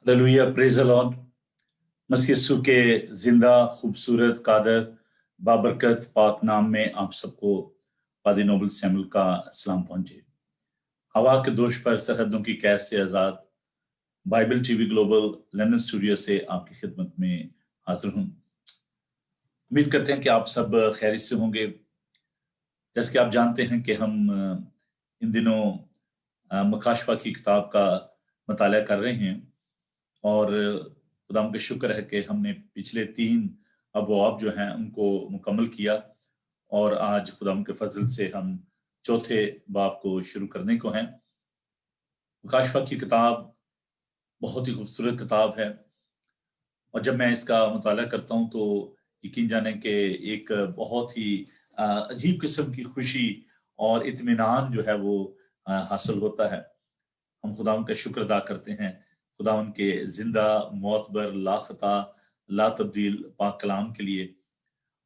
Hallelujah, praise the lord. मसीह यीशु के जिंदा खूबसूरत कादर बाबरकत पाक नाम में आप सबको पादी नोबल सैमुअल का सलाम पहुंचे। हवा के दोष पर सरहदों की कैद से आजाद Bible TV global London studio से आपकी खिदमत में हाजिर हूं। उम्मीद करते हैं कि आप सब खैरियत से होंगे। जैसे कि आप जानते हैं कि हम इन दिनों मकाशफा की किताब का मताला कर रहे हैं और खुदाम का शुक्र है कि हमने पिछले 3 अबवाब जो हैं उनको मुकम्मल किया और आज खुदाम के फजल से हम चौथे बाब को शुरू करने को हैं। मुकाशफा की किताब बहुत ही खूबसूरत किताब है और जब मैं इसका मुताला करता हूं तो यकीन जाने कि एक बहुत ही अजीब किस्म की खुशी और इत्मीनान जो है वो हासिल होता है। हम खुदावन का शुक्र अदा करते हैं खुदावन के जिंदा मोतबर लाखता ला तब्दील पाक कलाम के लिए।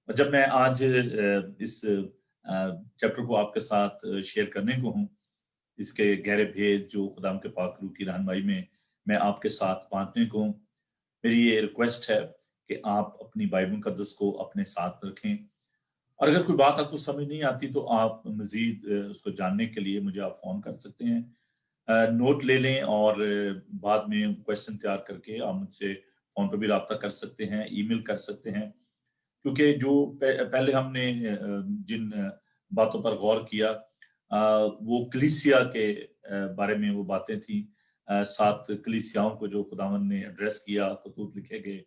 और जब मैं आज इस चैप्टर को आपके साथ शेयर करने को हूँ, इसके गहरे भेद जो खुदावन के पाक रूह की रहनुमाई में मैं आपके साथ बांटने को हूँ, मेरी ये रिक्वेस्ट है कि आप अपनी बाइबल मुकद्दस को अपने साथ रखें और अगर कोई बात आपको समझ नहीं आती तो आप मजीद उसको जानने के लिए मुझे आप फोन कर सकते हैं, नोट ले लें और बाद में क्वेश्चन तैयार करके आप मुझसे फोन पर भी रब्ता कर सकते हैं, ईमेल कर सकते हैं। क्योंकि जो पहले हमने जिन बातों पर गौर किया वो कलीसिया के बारे में वो बातें थी। 7 कलीसियाओं को जो खुदावन ने एड्रेस किया, खतूत लिखे गए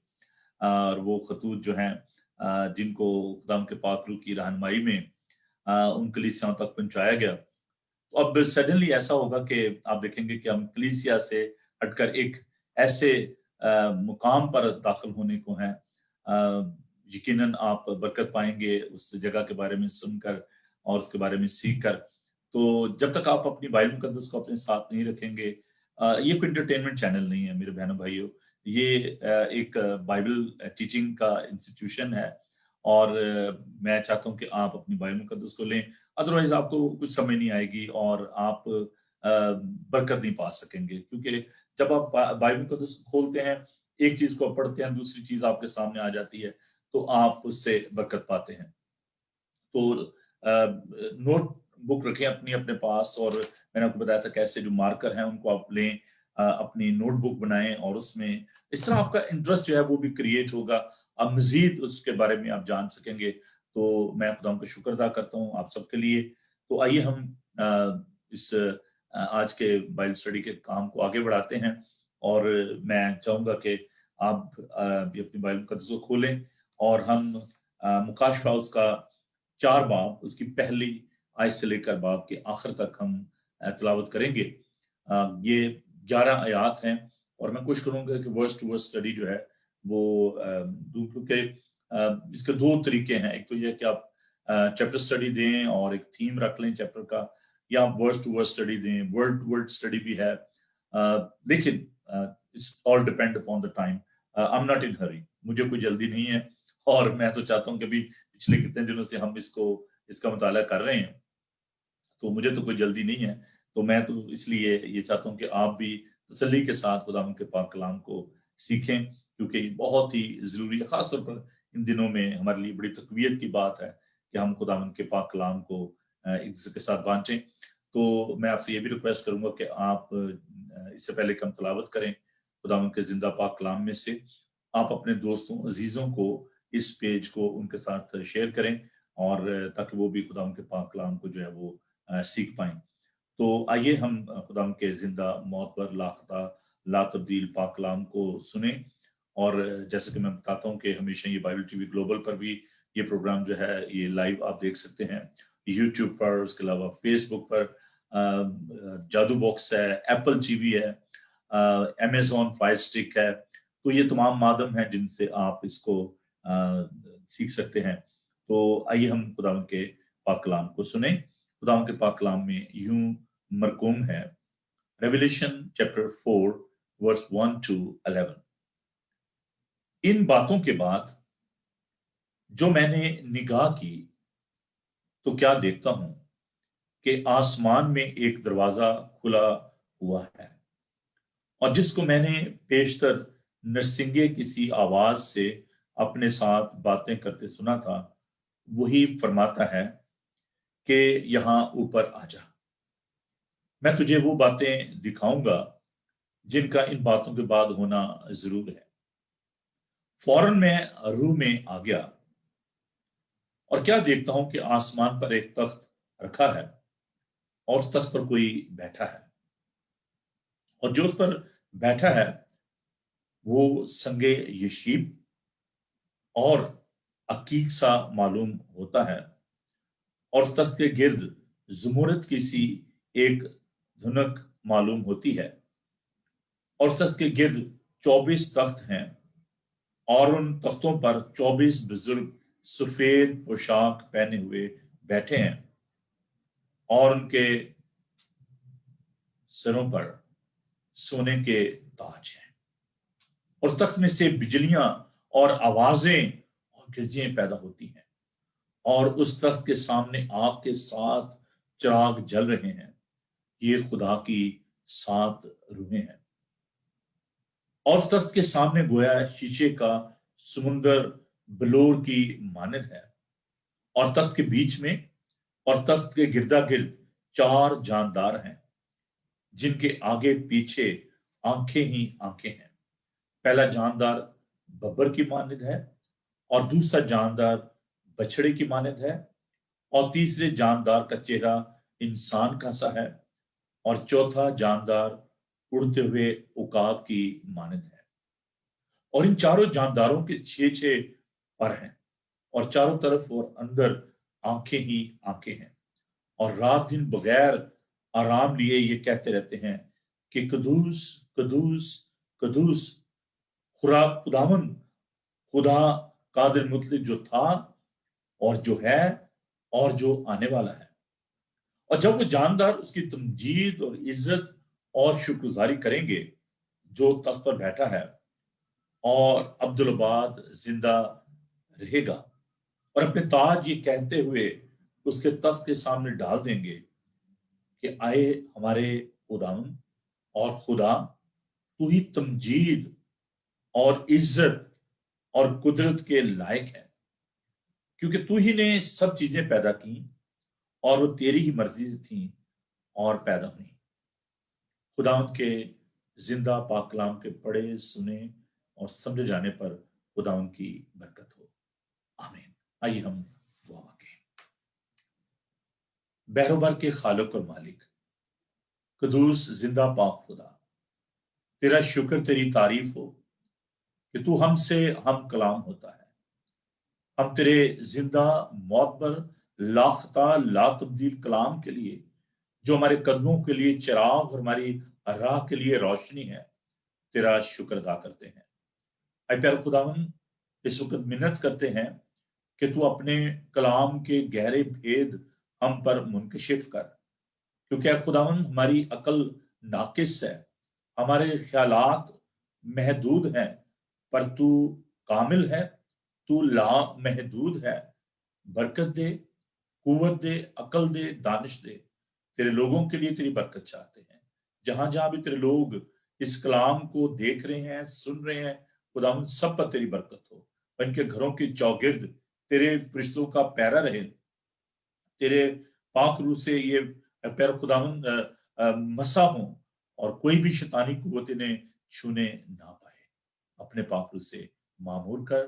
और वो खतूत जो हैं जिनको खुदावन के पाक रूह की रहनुमाई में उन कलीसियाओं तक पहुंचाया गया। तो अब सडनली ऐसा होगा कि आप देखेंगे कि हम कलीसिया से हटकर एक ऐसे मुकाम पर दाखिल होने को हैं। यकीनन आप बरकत पाएंगे उस जगह के बारे में सुनकर और उसके बारे में सीखकर। तो जब तक आप अपनी बाइबल मुकद्दस को अपने साथ नहीं रखेंगे, ये कोई एंटरटेनमेंट चैनल नहीं है मेरे बहनों भाइयों, ये एक बाइबल टीचिंग का इंस्टीट्यूशन है और मैं चाहता हूं कि आप अपनी बाइबल मुकद्दस को लें, अदरवाइज आपको कुछ समझ नहीं आएगी और आप बरकत नहीं पा सकेंगे। क्योंकि जब आप बाइबल मुकद्दस खोलते हैं, एक चीज को पढ़ते हैं, दूसरी चीज आपके सामने आ जाती है तो आप उससे बरकत पाते हैं। तो नोट बुक रखें अपनी अपने पास और मैंने आपको बताया था कैसे जो मार्कर हैं उनको आप लें, अपनी नोटबुक बनाएं और उसमें इस तरह आपका इंटरेस्ट जो है वो भी क्रिएट होगा, आप मजीद उसके बारे में आप जान सकेंगे। तो मैं खुदा का शुक्र अदा करता हूँ आप सबके लिए। तो आइए हम इस आज के बाइबल स्टडी के काम को आगे बढ़ाते हैं और मैं चाहूंगा कि आप भी अपनी बाइबल मुकद्दस को खोलें और हम मुकाशफा उसका 4 बाब, उसकी पहली आयत से लेकर बाब के आखिर तक हम तिलावत करेंगे। ये 11 आयात हैं और मैं कोशिश करूंगा कि वर्स टू वर्स स्टडी जो है वो दूं, क्योंकि इसके 2 तरीके हैं। एक तो ये कि आप चैप्टर स्टडी दें और एक थीम रख लें चैप्टर का, या आप वर्स टू वर्स स्टडी दें, वर्ड टू वर्ड स्टडी भी है। लेकिन it's all depend upon the time. I am not in hurry, मुझे कोई जल्दी नहीं है और मैं तो चाहता हूं कि अभी पिछले कितने दिनों से हम इसका मुताला कर रहे हैं तो मुझे तो कोई जल्दी नहीं है। तो मैं तो इसलिए ये चाहता हूं कि आप भी तसल्ली के साथ खुदा के पाक कलाम को सीखें, क्योंकि ये बहुत ही जरूरी है। खासतौर पर इन दिनों में हमारे लिए बड़ी तकवीत की बात है कि हम खुदा के पाक कलाम को एक दूसरे के साथ बांटें। तो मैं आपसे ये भी रिक्वेस्ट करूंगा कि आप इससे पहले कि हम तलावत करें खुदा के जिंदा पाक कलाम में से, आप अपने दोस्तों अजीजों को इस पेज को उनके साथ शेयर करें और ताकि वो भी खुदा के पाक कलाम को जो है वो सीख पाएं। तो आइए हम खुदा के जिंदा मौत पर लाखता ला तब्दील पाक कलाम को सुने। और जैसे कि मैं बताता हूँ कि हमेशा ये बाइबल टीवी ग्लोबल पर भी ये प्रोग्राम जो है ये लाइव आप देख सकते हैं, यूट्यूब पर, उसके अलावा फेसबुक पर, जादू बॉक्स है, एप्पल टीवी है, अमेजॉन फायर स्टिक है। तो ये तमाम माध्यम हैं जिनसे आप इसको सीख सकते हैं। तो आइए हम खुदा के पाक कलाम को सुने। खुदा के पाक कलाम में यूं मरकूम है, रेवलेशन चैप्टर 4 वर्स 1 to 11। इन बातों के बाद जो मैंने निगाह की तो क्या देखता हूं कि आसमान में एक दरवाजा खुला हुआ है, और जिसको मैंने पेशतर नरसिंगे किसी आवाज से अपने साथ बातें करते सुना था, वही फरमाता है कि यहां ऊपर आ जा, मैं तुझे वो बातें दिखाऊंगा जिनका इन बातों के बाद होना जरूर है। फौरन मैं रूह में आ गया और क्या देखता हूं कि आसमान पर एक तख्त रखा है और उस तख्त पर कोई बैठा है, और जो उस पर बैठा है वो संगे यशीब और अकीक सा मालूम होता है, और उस तख्त के गिर्द जुमुरत की सी एक धुनक मालूम होती है, और उस तख्त के गिर्द 24 तख्त हैं, और उन तख्तों पर 24 बुजुर्ग सफेद पोशाक पहने हुए बैठे हैं, और उनके सरों पर सोने के ताज हैं, और तख्त में से बिजलियां और आवाजें और गिरजियां पैदा होती हैं, और उस तख्त के सामने आग के 7 चिराग जल रहे हैं। ये खुदा की 7 रूहें हैं, और उस तख्त के सामने गोया शीशे का समुंदर बलोर की मानद है, और तख्त के बीच में और तख्त के गिरदा गिर्द 4 जानदार हैं, जिनके आगे पीछे आंखें ही आंखें हैं। पहला जानदार बब्बर की मानद है, और दूसरा जानदार बछड़े की मानद है, और तीसरे जानदार का चेहरा इंसान का सा है, और चौथा जानदार उड़ते हुए उकाब की मानद है। और इन चारों जानदारों के 6 पर हैं, और चारों तरफ और अंदर आंखें ही आंखें हैं, और रात दिन बगैर आराम लिए ये कहते रहते हैं कि कदूस कदूस कदूस खुदावन, खुदा कादिर मुतलिक, जो था और जो है और जो आने वाला है। और जब वो जानदार उसकी तमजीद और इज्जत और शुक्रगुजारी करेंगे जो तख्त पर बैठा है, और अब्दुलबाद जिंदा रहेगा, और अपने ताज ये कहते हुए उसके तख्त के सामने डाल देंगे कि आए हमारे खुदावन और खुदा, तू ही तमजीद और इज्जत और कुदरत के लायक है, क्योंकि तू ही ने सब चीजें पैदा की और वो तेरी ही मर्जी से थी और पैदा हुई। खुदावंद के जिंदा पाक कलाम के पढ़े सुने और समझे जाने पर खुदावंद की बरकत हो। आमीन। आइए हम दुआ मांगे। बहरोबर के खालिक और मालिक, कदूस जिंदा पाक खुदा, तेरा शुक्र, तेरी तारीफ हो कि तू हमसे हम कलाम होता है। हम तेरे जिंदा मौतबर लाखता ला तब्दील कलाम के लिए, जो हमारे कदमों के लिए चिराग और हमारी राह के लिए रोशनी है, तेरा शुक्र अदा करते हैं। ऐ प्यारे खुदावन, इस वक्त मिन्नत करते हैं कि तू अपने कलाम के गहरे भेद हम पर मुनकशिफ कर, क्योंकि ऐ खुदावन हमारी अकल नाकिस है, हमारे ख्यालात महदूद हैं, पर तू कामिल है, तू ला महदूद है। बरकत दे, कुव्वत दे, अकल दे, दानिश दे। तेरे लोगों के लिए तेरी बरकत चाहते हैं। जहां जहां भी तेरे लोग इस कलाम को देख रहे हैं, सुन रहे हैं, खुदावंद सब पर तेरी बरकत हो। इनके घरों के चौगिर्द तेरे फरिश्तों का पैरा रहे, तेरे पाक रूह से ये पैर खुदावंद मसा हो, और कोई भी शैतानी कुव्वत इन्हें छूने ना पाए। अपने पाक रूह से मामूर कर,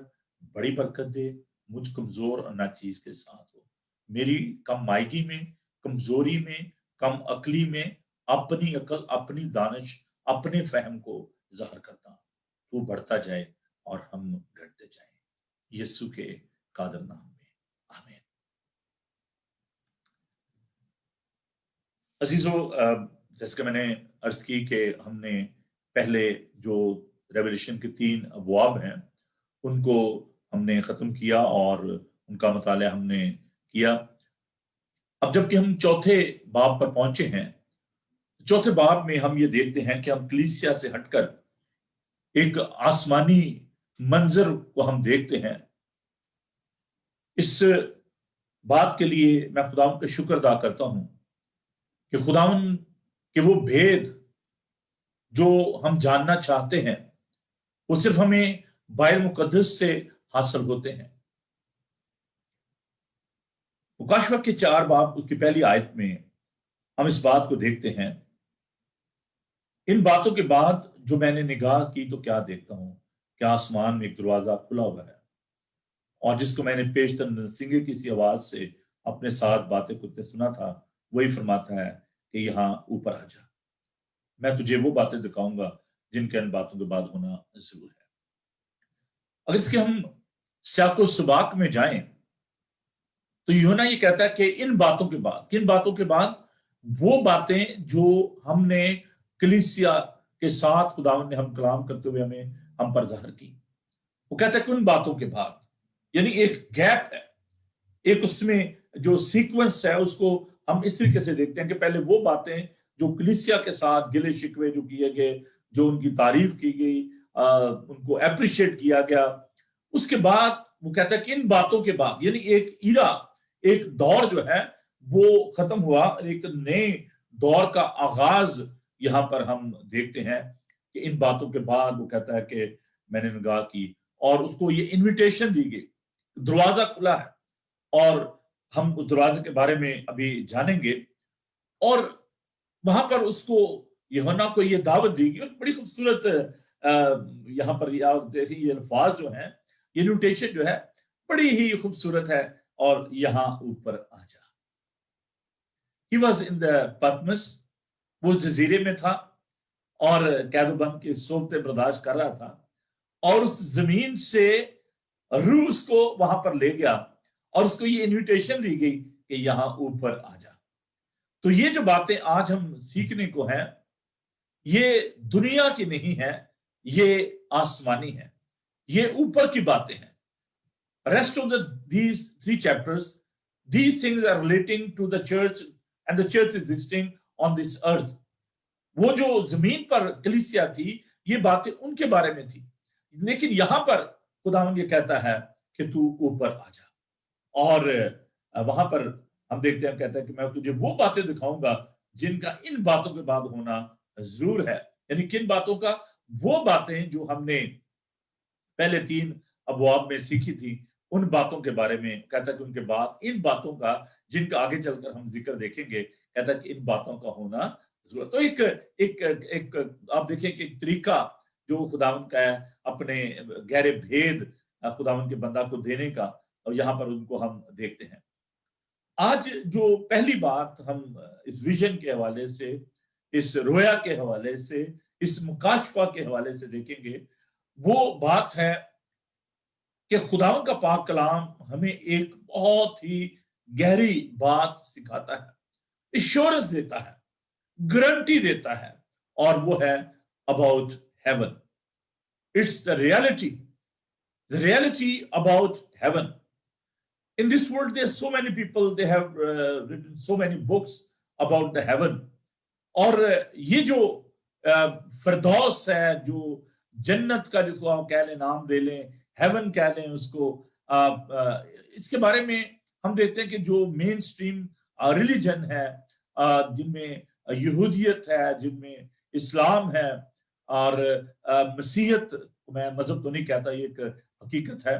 बड़ी बरकत दे, मुझ कमजोर और नाचीज के साथ हो। मेरी कम मायगी में, कमजोरी में, कम अकली में अपनी अकल, अपनी दानिश, अपने फहम को जाहिर करता, तू बढ़ता जाए और हम घटते जाए, यीशु के कादर नाम में, आमीन। अजीजों, जैसे कि मैंने अर्ज की कि हमने पहले जो रेवलेशन के 3 अबवाब हैं उनको हमने खत्म किया और उनका मुताला हमने किया। अब जबकि हम चौथे बाब पर पहुंचे हैं, चौथे बाब में हम ये देखते हैं कि हम कलीसिया से हटकर एक आसमानी मंजर को हम देखते हैं, اس بات کے لیے میں خداوند کا شکر ادا کرتا ہوں کہ خداوند کے وہ بھید جو ہم جاننا چاہتے ہیں وہ صرف ہمیں بائبل مقدس سے حاصل ہوتے ہیں۔ مکاشفہ کے 4 باب اس کی پہلی آیت میں ہم اس بات کو دیکھتے ہیں، ان باتوں کے بعد جو میں نے نگاہ کی تو کیا دیکھتا ہوں کہ آسمان میں ایک دروازہ کھلا ہوا ہے، اور جس کو میں نے پیشتر نرسنگے کی سی آواز سے اپنے ساتھ باتیں کرتے سنا تھا وہی فرماتا ہے کہ یہاں اوپر آ جا، میں تجھے وہ باتیں دکھاؤں گا جن کے ان باتوں کے بعد ہونا ضرور ہے۔ اگر اس کے ہم سیاق و سباق میں جائیں تو یوحنا یہ کہتا ہے کہ ان باتوں کے بعد، کن باتوں کے بعد؟ وہ باتیں جو ہم نے کلیسیا کے ساتھ خداوند نے ہم کلام کرتے ہوئے ہم پر ظاہر کی۔ وہ کہتا ہے کہ ان باتوں کے بعد، یعنی ایک گیپ ہے، ایک اس میں جو سیکوینس ہے اس کو ہم اس طریقے سے دیکھتے ہیں کہ پہلے وہ باتیں جو کلیسیا کے ساتھ گلے شکوے جو کیے گئے، جو ان کی تعریف کی گئی، ان کو اپریشیٹ کیا گیا، اس کے بعد وہ کہتا ہے کہ ان باتوں کے بعد، یعنی ایک ایرا، ایک دور جو ہے وہ ختم ہوا، ایک نئے دور کا آغاز یہاں پر ہم دیکھتے ہیں کہ ان باتوں کے بعد وہ کہتا ہے کہ میں نے نگاہ کی اور اس کو یہ انویٹیشن دی گئی، دروازہ کھلا ہے، اور ہم اس دروازے کے بارے میں ابھی جانیں گے۔ اور وہاں پر اس کو یوحنا کو یہ دعوت دی گئی، اور بڑی خوبصورت یہاں پر دیکھیں یہ الفاظ جو ہیں، یہ انویٹیشن جو ہے بڑی ہی خوبصورت ہے، اور یہاں اوپر آ جا۔ He was in the Patmos، وہ اس جزیرے میں تھا اور قید و بند کی صحبتیں برداشت کر رہا تھا، اور اس زمین سے روح اس کو وہاں پر لے گیا اور اس کو یہ انویٹیشن دی گئی کہ یہاں اوپر آ جا۔ تو یہ جو باتیں آج ہم سیکھنے کو ہیں یہ دنیا کی نہیں ہے، یہ آسمانی ہے، یہ اوپر کی باتیں ہیں۔ Rest of these 3 chapters, these things are relating to the church and the church existing on this earth۔ وہ جو زمین پر کلیسیا تھی یہ باتیں ان کے بارے میں تھی، لیکن یہاں پر خداوند یہ کہتا ہے کہ تو اوپر آ جا، اور وہاں پر ہم دیکھتے ہیں کہتا ہے کہ میں تجھے وہ باتیں دکھاؤں گا جن کا ان باتوں کے بعد ہونا ضرور ہے۔ یعنی کن باتوں کا؟ وہ باتیں جو ہم نے پہلے 3 ابواب میں سیکھی تھی، ان باتوں کے بارے میں کہتا ہے کہ ان کے بعد ان باتوں کا جن کا آگے چل کر ہم ذکر دیکھیں گے، کہتا ہے کہ ان باتوں کا ہونا ضرور۔ تو ایک آپ دیکھیں کہ ایک طریقہ جو خداوند کا ہے اپنے گہرے بھید خداوند کے بندہ کو دینے کا، اور یہاں پر ان کو ہم دیکھتے ہیں۔ آج جو پہلی بات ہم اس ویژن کے حوالے سے، اس رویا کے حوالے سے، اس مکاشفہ کے حوالے سے دیکھیں گے، وہ بات ہے کہ خداوند کا پاک کلام ہمیں ایک بہت ہی گہری بات سکھاتا ہے، ایشورنس دیتا ہے، گارنٹی دیتا ہے، اور وہ ہے about heaven۔ It's the reality about heaven۔ In this world there are so many people, they have written so many books about the heaven۔ اور یہ جو فردوس ہے، جو جنت کا جس کو آپ کہہ لیں، نام دے لیں، ہیون کہہ لیں اس کو، اس کے بارے میں ہم دیکھتے ہیں کہ جو مین سٹریم ریلیجن ہے، جن میں یہودیت ہے، جن میں اسلام ہے، اور مسیحیت، میں مذہب تو نہیں کہتا، یہ ایک حقیقت ہے،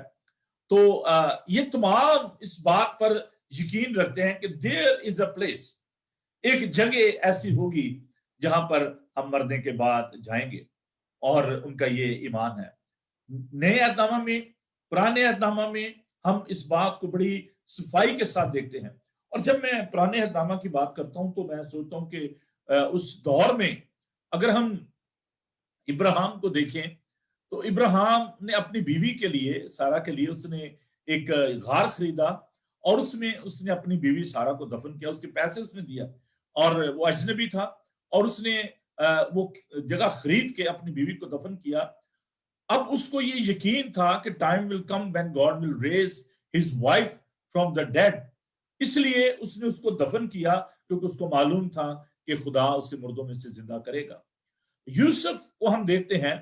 تو یہ تمام اس بات پر یقین رکھتے ہیں کہ there is a place، ایک جگہ ایسی ہوگی جہاں پر ہم مرنے کے بعد جائیں گے، اور ان کا یہ ایمان ہے۔ نئے عہد نامہ میں، پرانے عہد نامہ میں ہم اس بات کو بڑی صفائی کے ساتھ دیکھتے ہیں، اور جب میں پرانے عہد نامہ کی بات کرتا ہوں تو میں سوچتا ہوں کہ اس دور میں اگر ہم ابراہیم کو دیکھیں تو ابراہیم نے اپنی بیوی کے لیے، سارہ کے لیے، اس نے ایک غار خریدا، اور اس میں اس نے اپنی بیوی سارہ کو دفن کیا، اس کے پیسے اس نے دیا، اور وہ اجنبی تھا، اور اس نے وہ جگہ خرید کے اپنی بیوی کو دفن کیا۔ اب اس کو یہ یقین تھا کہ time will come when God will raise his wife from the dead, اس لیے اس نے اس کو دفن کیا، کیونکہ اس کو معلوم تھا کہ خدا اسے مردوں میں سے زندہ کرے گا۔ یوسف کو ہم دیکھتے ہیں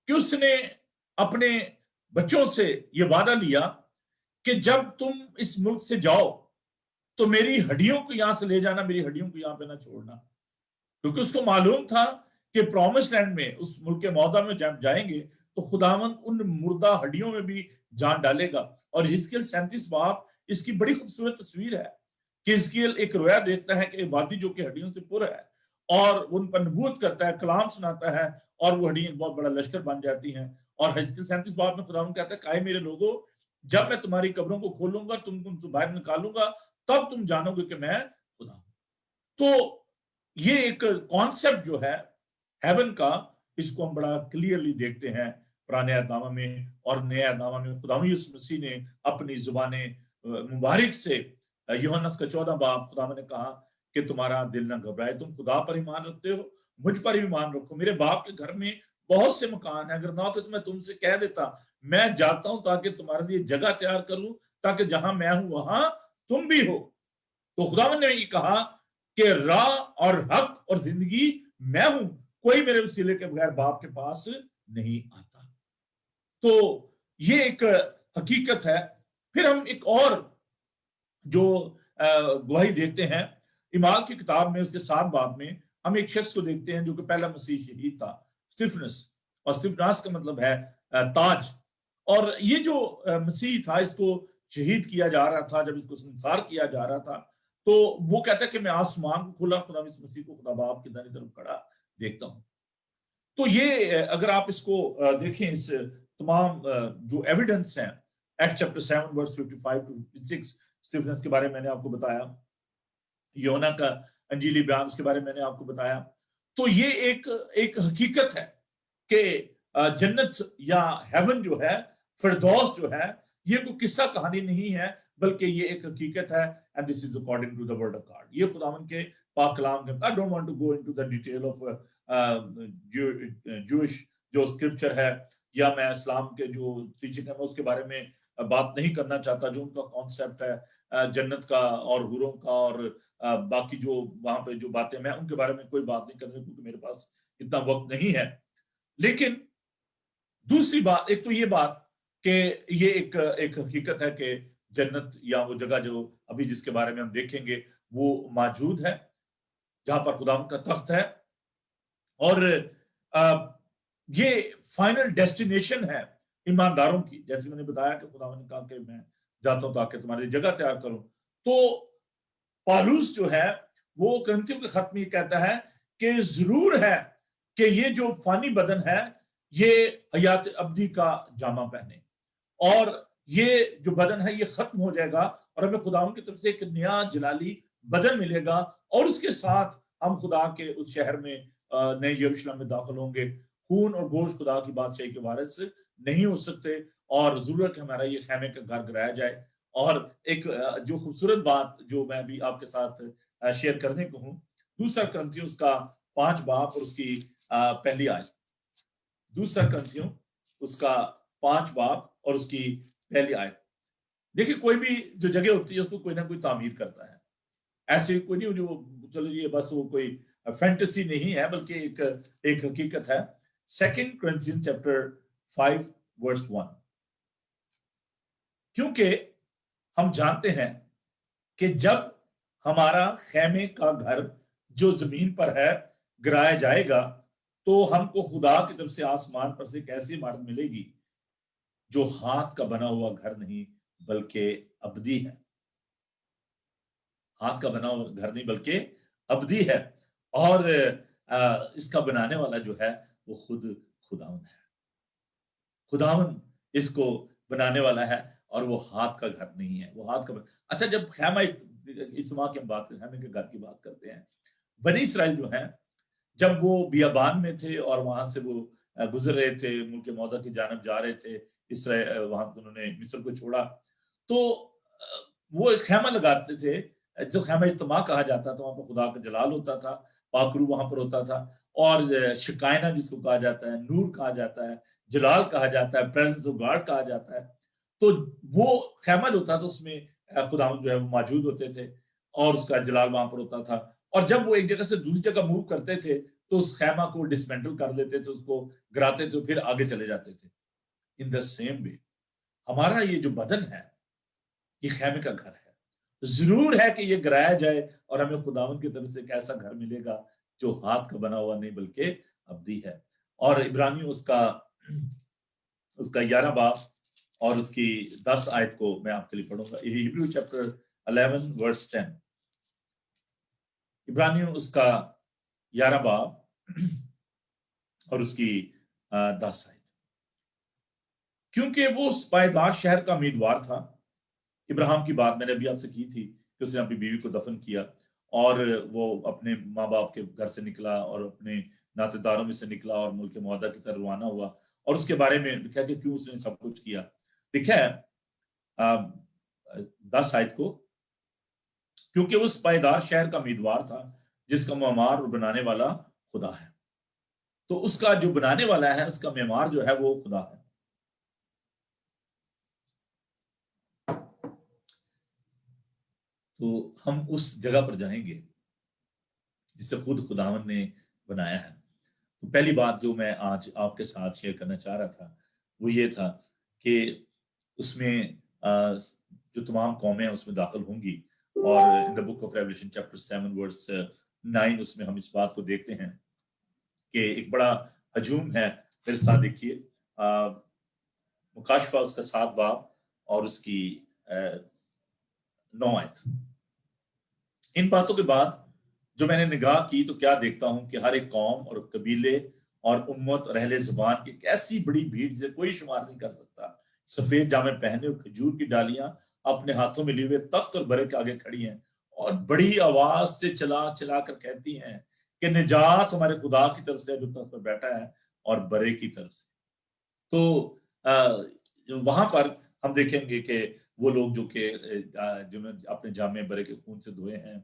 کہ اس نے اپنے بچوں سے یہ وعدہ لیا کہ جب تم اس ملک سے جاؤ تو میری ہڈیوں کو یہاں سے لے جانا, میری ہڈیوں کو یہاں پہ نہ چھوڑنا. کیونکہ اس کو معلوم تھا کہ پرومس لینڈ میں, اس ملک معاہدہ میں جب جائیں گے تو خداوند ان مردہ ہڈیوں میں بھی جان ڈالے گا. اور حزقیل 37 باب اس کی بڑی خوبصورت تصویر ہے کہ حزقیل ایک رویا دیکھتا ہے کہ وادی جو کہ ہڈیوں سے پر ہے, اور ان پر نبوت کرتا ہے, کلام سناتا ہے, اور وہ ہڈیاں بہت بڑا لشکر بن جاتی ہیں. اور حزقیل 37 باب میں خداوند کہتا ہے کہ آئے میرے لوگوں, جب میں تمہاری قبروں کو کھولوں گا, تم کو باہر نکالوں گا, تب تم جانو گے کہ میں خدا ہوں. تو یہ ایک کانسیپٹ جو ہے ہیون کا, اس کو ہم بڑا کلیئرلی دیکھتے ہیں پرانے عہد نامہ میں اور نئے عہد نامہ میں. خدا یسوع مسیح نے اپنی زبان مبارک سے, یوحنا کا 14 باب, خدا نے کہا کہ تمہارا دل نہ گھبرائے, تم خدا پر ایمان رکھتے ہو, مجھ پر ایمان رکھو, میرے باپ کے گھر میں بہت سے مکان ہیں, اگر نہ ہوتے تو میں تم سے کہہ دیتا, میں جاتا ہوں تاکہ تمہارے لیے جگہ تیار کر لوں, تاکہ جہاں میں ہوں وہاں تم بھی ہو. تو خدا نے یہ کہا کہ راہ اور حق اور زندگی میں ہوں, کوئی میرے وسیلے کے بغیر باپ کے پاس نہیں آتا. تو یہ ایک حقیقت ہے. پھر ہم ایک اور جو گواہی دیکھتے ہیں اعمال کی کتاب میں, اس کے 7 باب میں ہم ایک شخص کو دیکھتے ہیں جو کہ پہلا مسیح شہید تھا, اسطفنس. اور اسطفناس کا مطلب ہے تاج. اور یہ جو مسیح تھا, اس کو شہید کیا جا رہا تھا, جب اس کو سنسار کیا جا رہا تھا, تو وہ کہتا ہے کہ میں آسمان کو کھلا, خدا اس مسیح کو خدا باپ کی دائیں طرف کھڑا دیکھتا ہوں. تو یہ اگر آپ اس کو دیکھیں, اس تمام جو ایویڈنس ہیں, act chapter 7 verse 55 to 56, Stephens کے بارے میں نے آپ کو بتایا, یونا کا انجیلی بیان اس کے بارے میں نے آپ کو بتایا. تو یہ ایک حقیقت ہے کہ جنت یا ہیون جو ہے, فردوس جو ہے, یہ کوئی قصہ کہانی نہیں ہے, بلکہ یہ ایک حقیقت ہے. and this is according to the word of God. یہ خداوند کے پاک کلام کے, I don't want to go into the detail of Jewish جو اسکرپچر ہے, یا میں اسلام کے جو ٹیچنگ ہے اس کے بارے میں بات نہیں کرنا چاہتا, جو ان کا کانسیپٹ ہے جنت کا اور حوروں کا اور باقی جو وہاں پہ جو باتیں, میں ان کے بارے میں کوئی بات نہیں کرنے, کیونکہ میرے پاس اتنا وقت نہیں ہے. لیکن دوسری بات, ایک تو یہ بات کہ یہ ایک حقیقت ہے کہ جنت یا وہ جگہ جو ابھی جس کے بارے میں ہم دیکھیں گے وہ موجود ہے, جہاں پر خدا کا تخت ہے, اور یہ فائنل ڈیسٹینیشن ہے ایمانداروں کی. جیسے میں نے بتایا کہ خدا نے کہا کہ میں جاتا ہوں تاکہ تمہاری جگہ تیار کروں. تو پالوس جو ہے وہ کرنتھیوں کے خط میں یہ کہتا ہے کہ ضرور ہے کہ یہ جو فانی بدن ہے یہ حیات ابدی کا جامع پہنے, اور یہ جو بدن ہے یہ ختم ہو جائے گا, اور ہمیں خدا کی طرف سے ایک نیا جلالی بدن ملے گا, اور اس کے ساتھ ہم خدا کے اس شہر میں نئے یروشلم میں داخل ہوں گے. خون اور گوشت خدا کی بادشاہی کے وارث نہیں ہو سکتے, اور ضرورت ہے ہمارا یہ خیمے کا گھر گرایا جائے. اور ایک جو خوبصورت بات جو میں بھی آپ کے ساتھ شیئر کرنے کو ہوں, دوسرا کرنتھیوں اس کا 5 باب اور اس کی پہلی آیت. دوسرا کرنتھیوں اس کا 5 باب اور اس کی پہلی آیت. دیکھیں کوئی بھی جو جگہ ہوتی ہے اس کو کوئی نہ کوئی تعمیر کرتا ہے, ایسے کوئی نہیں جو چلو یہ بس وہ کوئی فینٹیسی نہیں ہے, بلکہ ایک حقیقت ہے. 2 Corinthians chapter 5 verse 1. کیونکہ ہم جانتے ہیں کہ جب ہمارا خیمے کا گھر جو زمین پر ہے گرایا جائے گا تو ہم کو خدا کی طرف سے آسمان پر سے ایک ایسی عمارت ملے گی جو ہاتھ کا بنا ہوا گھر نہیں بلکہ ابدی ہے. ہاتھ کا بنا ہوا گھر نہیں بلکہ ابدی ہے, اور اس کا بنانے والا جو ہے وہ خود خداوند ہے. خداوند اس کو بنانے والا ہے, اور وہ ہاتھ کا گھر نہیں ہے, وہ ہاتھ کا اچھا جب خیمہ اجتماع کی ہم بات کرتے ہیں, خیمے کے گھر کی بات کرتے ہیں, بنی اسرائیل جو ہیں جب وہ بیابان میں تھے اور وہاں سے وہ گزر رہے تھے, ملک معاہدہ کی جانب جا رہے تھے, اسرائیل وہاں انہوں نے مصر کو چھوڑا, تو وہ ایک خیمہ لگاتے تھے جو خیمہ اجتماع کہا جاتا تھا. وہاں پر خدا کا جلال ہوتا تھا, پاکرو وہاں پر ہوتا تھا, اور شکائنہ جس کو کہا جاتا ہے, نور کہا جاتا ہے, جلال کہا جاتا ہے, پریزنس آف گاڈ کہا جاتا ہے. تو وہ خیمہ جو ہوتا تھا اس میں خداوند جو ہے وہ موجود ہوتے تھے, اور اس کا جلال وہاں پر ہوتا تھا. اور جب وہ ایک جگہ سے دوسری جگہ موو کرتے تھے تو اس خیمہ کو ڈسمینٹل کر لیتے تھے, اس کو گراتے تھے, پھر آگے چلے جاتے تھے. ان دا سیم وے ہمارا یہ جو بدن ہے یہ خیمے کا گھر ہے. ضرور ہے کہ یہ گرایا جائے اور ہمیں خداوند کی طرف سے ایک ایسا گھر ملے گا جو ہاتھ کا بنا ہوا نہیں بلکہ ابدی ہے. اور عبرانیوں اس کا 11 باب اور اس کی 10 آیت کو میں آپ کے لیے پڑھوں گا. ہیبریو چیپٹر 11 ورس 10. عبرانیوں اس کا 11 باب اور اس کی 10 آیت. کیونکہ وہ اس پائیدار شہر کا امیدوار تھا. ابراہیم کی بات میں نے ابھی آپ سے کی تھی کہ اس نے اپنی بیوی کو دفن کیا اور وہ اپنے ماں باپ کے گھر سے نکلا اور اپنے ناطے داروں میں سے نکلا اور ملک معاہدہ کی طرف روانہ ہوا. اور اس کے بارے میں لکھا کہ کیوں اس نے سب کچھ کیا. لکھا ہے 10 آیت کو, کیونکہ وہ اس پائیدار شہر کا امیدوار تھا جس کا معمار اور بنانے والا خدا ہے. تو اس کا جو بنانے والا ہے, اس کا معمار جو ہے وہ خدا ہے. تو ہم اس جگہ پر جائیں گے جسے خود خداوند نے بنایا ہے. تو پہلی بات جو میں آج آپ کے ساتھ شیئر کرنا چاہ رہا تھا وہ یہ تھا کہ اس میں جو تمام قومیں اس میں داخل ہوں گی. اور ان دا بک آف ریولیشن چیپٹر 7 ورس 9 اس میں ہم اس بات کو دیکھتے ہیں کہ ایک بڑا ہجوم ہے. میرے ساتھ دیکھیے مکاشفہ اس کا 7 باب اور اس کی 9 آیت. ان باتوں کے بعد جو میں نے نگاہ کی تو کیا دیکھتا ہوں کہ ہر ایک قوم اور قبیلے اور امت اور اہل زبان کی ایک ایسی بڑی بھیڑ جسے کوئی شمار نہیں کر سکتا, سفید جامے پہنے اور کھجور کی ڈالیاں اپنے ہاتھوں میں لیے ہوئے تخت اور برے کے آگے کھڑی ہیں اور بڑی آواز سے چلا چلا کر کہتی ہیں کہ نجات ہمارے خدا کی طرف سے جو تخت پر بیٹھا ہے اور برے کی طرف سے. تو وہاں پر ہم دیکھیں گے کہ وہ لوگ جو کہ جنہوں نے اپنے جامے برے کے خون سے دھوئے ہیں,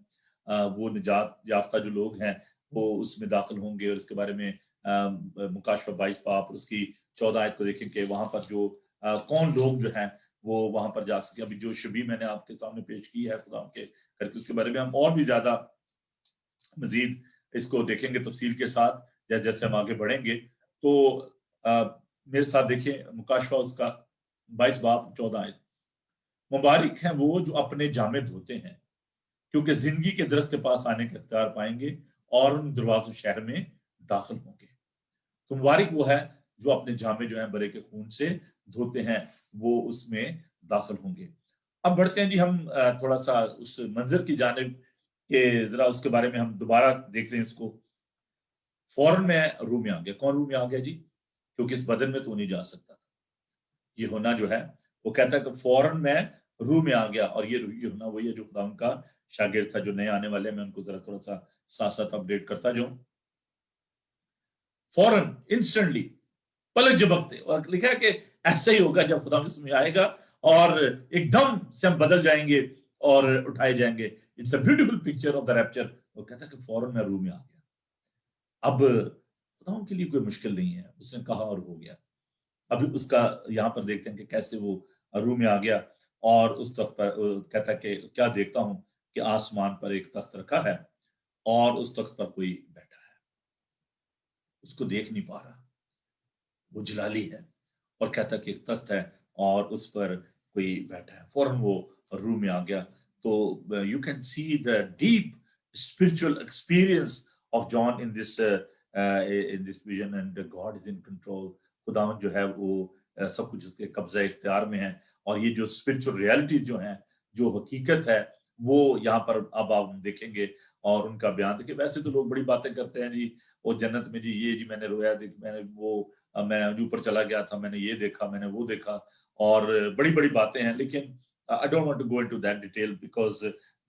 وہ نجات یافتہ جو لوگ ہیں وہ اس میں داخل ہوں گے. اور اس کے بارے میں مکاشفہ 22 باب اور اس کی 14 آیت کو دیکھیں کہ وہاں پر جو کون لوگ جو ہیں وہ وہاں پر جا سکے. ابھی جو شبی میں نے آپ کے سامنے پیش کی ہے خدا کے کر کے, اس کے بارے میں ہم اور بھی زیادہ مزید اس کو دیکھیں گے تفصیل کے ساتھ جیسے ہم آگے بڑھیں گے. تو میرے ساتھ دیکھیں مکاشفہ اس کا 22 باب 14 آیت. مبارک ہیں وہ جو اپنے جامے دھوتے ہیں کیونکہ زندگی کے درخت کے پاس آنے کا اختیار پائیں گے اور ان دروازوں شہر میں داخل ہوں گے. تو مبارک وہ ہے جو اپنے جامے جو ہیں برے کے خون سے دھوتے ہیں, وہ اس میں داخل ہوں گے. اب بڑھتے ہیں جی ہم تھوڑا سا اس منظر کی جانب کہ ذرا اس کے بارے میں ہم دوبارہ دیکھ لیں اس کو. فوراً میں روح میں آ گیا. کون روح میں آ گیا جی؟ کیونکہ اس بدن میں تو نہیں جا سکتا تھا. یہ ہونا جو ہے وہ کہتا ہے کہ فوراً میں روح میں آ گیا. اور یہ ہونا وہی ہے جو خدا ان کا شاگرد تھا. جو نئے آنے والے میں ان کو ذرا تھوڑا سا ساتھ ساتھ اپڈیٹ کرتا جو. فوراً انسٹنٹلی پلک جھپکتے, اور لکھا ہے کہ ایسا ہی ہوگا جب خدا اس میں آئے گا اور ایک دم سے ہم بدل جائیں گے اور اٹھائے جائیں گے. It's a beautiful picture of the rapture. وہ کہتا ہے کہ فوراً میں روح میں آ گیا. اب خدا کے لیے کوئی مشکل نہیں ہے, اس نے کہا اور ہو گیا. ابھی اس کا یہاں پر دیکھتے ہیں کہ کیسے وہ روح میں آ گیا اور اس تخت پر کہتا ہے کہ کیا دیکھتا ہوں کہ آسمان پر ایک تخت رکھا ہے اور اس تخت پر کوئی بیٹھا ہے. اس کو دیکھ نہیں پا رہا, وہ جلالی ہے, اور کہتا ہے کہ ایک تخت ہے اور اس پر کوئی بیٹھا ہے. فوراً وہ روح میں آ گیا. تو you can see the deep spiritual experience of John in this vision, and God is in control. خداوند جو ہے وہ سب کچھ اس کے قبضہ اختیار میں ہے. اور یہ جو اسپرچل ریالٹی جو ہیں, جو حقیقت ہے, وہ یہاں پر اب آپ دیکھیں گے اور ان کا بیان دیکھیں. ویسے تو لوگ بڑی باتیں کرتے ہیں جی, وہ جنت میں جی یہ جی میں نے رویا میں نے وہ میں اوپر چلا گیا تھا, میں نے یہ دیکھا, میں نے وہ دیکھا, اور بڑی بڑی باتیں ہیں. لیکن I don't want to go into that detail because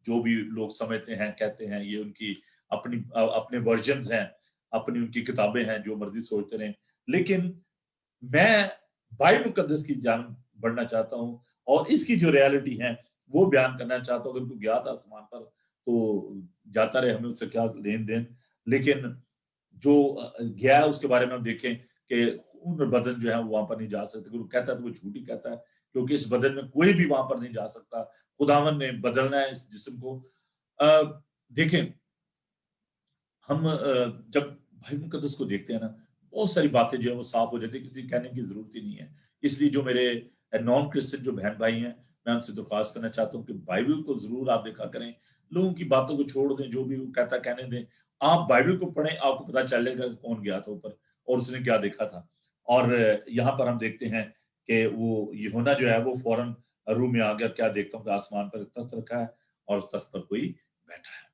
جو بھی لوگ سمجھتے ہیں کہتے ہیں یہ ان کی اپنے ورژنز ہیں, اپنی ان کی کتابیں ہیں, جو مرضی سوچتے رہیں. لیکن میں بائبل مقدس کی جانب بڑھنا چاہتا ہوں اور اس کی جو ریالٹی ہے وہ بیان کرنا چاہتا ہوں. اگر کوئی گیا تھا آسمان پر تو جاتا رہے, ہمیں اس سے کیا لین دین. لیکن جو گیا اس کے بارے میں ہم دیکھیں کہ خون اور بدن جو ہے وہ وہاں پر نہیں جا سکتے. وہ کہتا ہے تو وہ جھوٹی کہتا ہے, کیونکہ اس بدن میں کوئی بھی وہاں پر نہیں جا سکتا. خداوند نے بدلنا ہے اس جسم کو. دیکھیں ہم جب بھائی مقدس کو دیکھتے ہیں نا, بہت ساری باتیں جو ہیں وہ صاف ہو جاتی ہیں, کسی کہنے کی ضرورت ہی نہیں ہے. اس لیے جو میرے نان کرسچن جو بہن بھائی ہیں, मैं उनसे दरख्वास्त करना चाहता हूँ कि बाइबल को जरूर आप देखा करें, लोगों की बातों को छोड़ दें, जो भी वो कहता कहने दें, आप बाइबल को पढ़ें, आपको पता चलेगा कि कौन गया था ऊपर और उसने क्या देखा था। और यहाँ पर हम देखते हैं कि वो यूहन्ना जो है वो फौरन रूम में आ गया, क्या देखता हूँ कि आसमान पर एक तख्त रखा है और उस तख्त पर कोई बैठा है।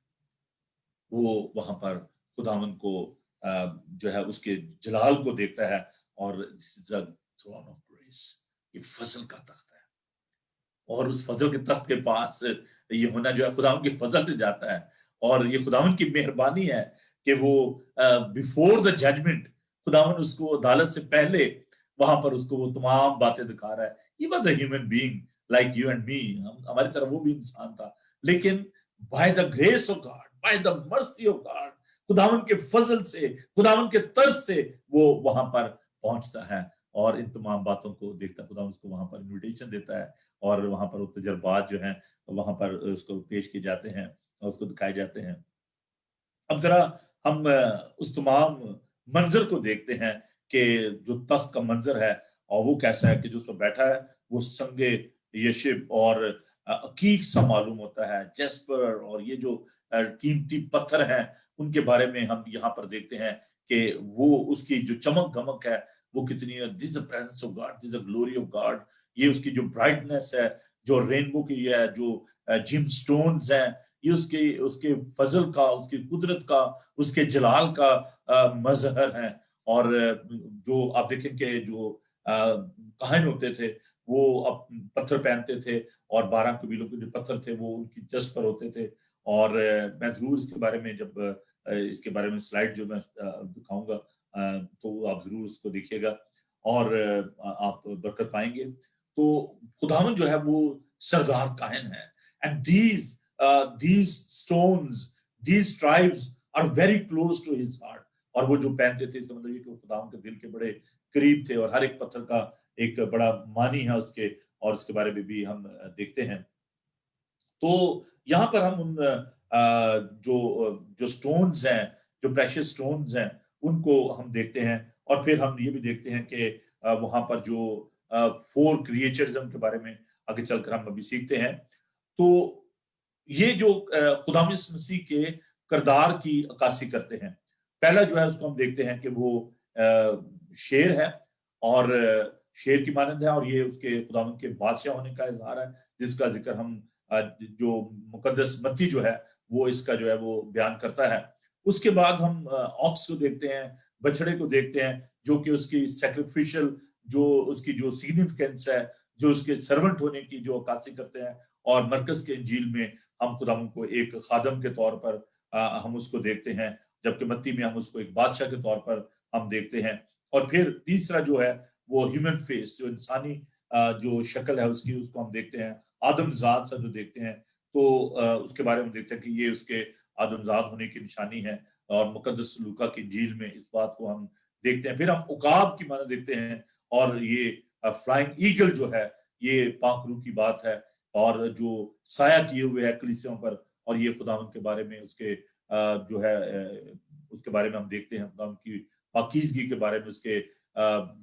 वो वहां पर खुदावंद को जो है उसके जलाल को देखता है और this is the throne of grace, ये फजल का तख्त है। और उस फजल के तख्त के पास यूहन्ना जो है खुदावंद की फजल से जाता है और ये खुदावंद की मेहरबानी है कि वो बिफोर द जजमेंट खुदावंद उसको अदालत से पहले वहां पर उसको वो तमाम बातें दिखा रहा है। He was a human being like you and me, हमारी तरह वो भी इंसान था, लेकिन by the grace of God, by the mercy of God, खुदावंद के फजल से, खुदावंद के तरस से वो वहां पर पहुंचता है और इन तमाम बातों को देखता है। खुदावंद उसको वहां पर इनविटेशन देता है और वहां पर वो तजर्बात जो हैं वहां पर उसको पेश किए जाते हैं और उसको दिखाए जाते हैं। अब जरा हम उस तमाम मंजर को देखते हैं कि जो तख्त का मंजर है और वो कैसा है कि जो उस पर बैठा है वो संगे यशिब और अकीक सा मालूम होता है, जेस्पर, और ये जो कीमती पत्थर हैं उनके बारे में हम यहाँ पर देखते हैं कि वो उसकी जो चमक धमक है वो कितनी है। This presence of God, this glory of God, ये उसकी जो ब्राइटनेस है, जो रेनबो की है, जो जिम स्टोन्स हैं, ये उसके उसके फजल का, उसकी कुदरत का, उसके जलाल का मजहर है। और जो आप देखें कि जो काहिन होते थे वो अब पत्थर पहनते थे और 12 कबीलों के जो पत्थर थे वो उनकी जस्ट पर होते थे। और मैं जरूर इसके बारे में जब इसके बारे में स्लाइड जो मैं दिखाऊंगा तो आप जरूर उसको देखिएगा और आप बरकत पाएंगे। तो खुदावन जो है वो सरदार काहिन है and these stones, these tribes are very close to his heart। और वो जो पहनते थे इसका मतलब ये कि वो खुदावन के दिल के बड़े करीब थे और हर एक पत्थर का एक बड़ा मानी है उसके, और उसके बारे में भी हम देखते हैं। तो यहाँ पर हम उन जो स्टोन्स हैं, जो प्रेशियस स्टोन्स हैं, उनको हम देखते हैं और फिर हम ये भी देखते हैं कि वहां पर जो 4 क्रिएचर्स के बारे में आगे चलकर हम अभी सीखते हैं। तो ये जो खुदा मसीह के किरदार की अक्कासी करते हैं, पहला जो है उसको हम देखते हैं कि वो शेर है और शेर की मानंद है और ये उसके खुदावंद के बादशाह होने का इजहार है, जिसका जिक्र हम जो मुकद्दस मत्ती जो है वो इसका जो है वो बयान करता है। उसके बाद हम ऑक्स को देखते हैं, बछड़े को देखते हैं, जो कि उसकी सैक्रिफिशियल जो उसकी जो सिग्निफिकेंस है, जो उसके सर्वेंट होने की जो अक्कासी करते हैं। और मरकज के इंजील में हम खुदावंद को एक खादम के तौर पर हम उसको देखते हैं, जबकि मत्ती में हम उसको एक बादशाह के तौर पर हम देखते हैं। और फिर तीसरा जो है वो ह्यूमन फेस, जो इंसानी जो शक्ल है उसकी, उसको हम देखते हैं, आदमजात सा जो देखते हैं। तो उसके बारे में देखते हैं कि ये उसके आदमजात होने की निशानी है और मुकद्दस लूका की इंजील में इस बात को हम देखते हैं। फिर हम उकाब की माने देखते हैं और ये फ्लाइंग ईगल जो है ये पाक रूह की बात है और जो साया किए हुए है कलीसियाओं पर, और ये खुदावंद के बारे में उसके जो है उसके बारे में हम देखते हैं, खुदावंद की पाकीज़गी के बारे में, उसके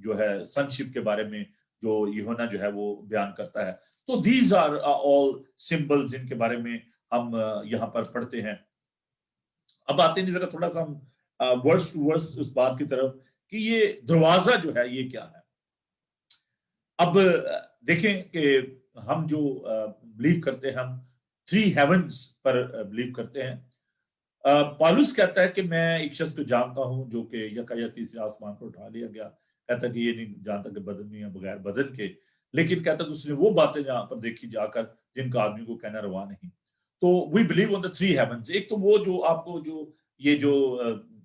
जो है सनशिप के बारे में जो यूहन्ना जो है वो बयान करता है। तो दीज आर ऑल सिंबल्स जिनके बारे में हम यहाँ पर पढ़ते हैं। अब आते हैं जरा थोड़ा सा हम वर्ड्स टू वर्ड्स उस बात की तरफ कि ये दरवाजा जो है ये क्या है। अब देखें कि हम जो बिलीव करते हैं, हम 3 हेवंस पर बिलीव करते हैं। पौलुस कहता है कि मैं एक शख्स को जानता हूं जो कि यकायक तीसरे आसमान पर उठा लिया गया। कहता कि ये नहीं जानता कि बदन में या बगैर बदन के, लेकिन कहता कि उसने वो बातें जहां पर देखी जाकर जिनका आदमी को कहना रवा नहीं। तो we believe on the 3 heavens. एक तो वो जो आपको जो ये जो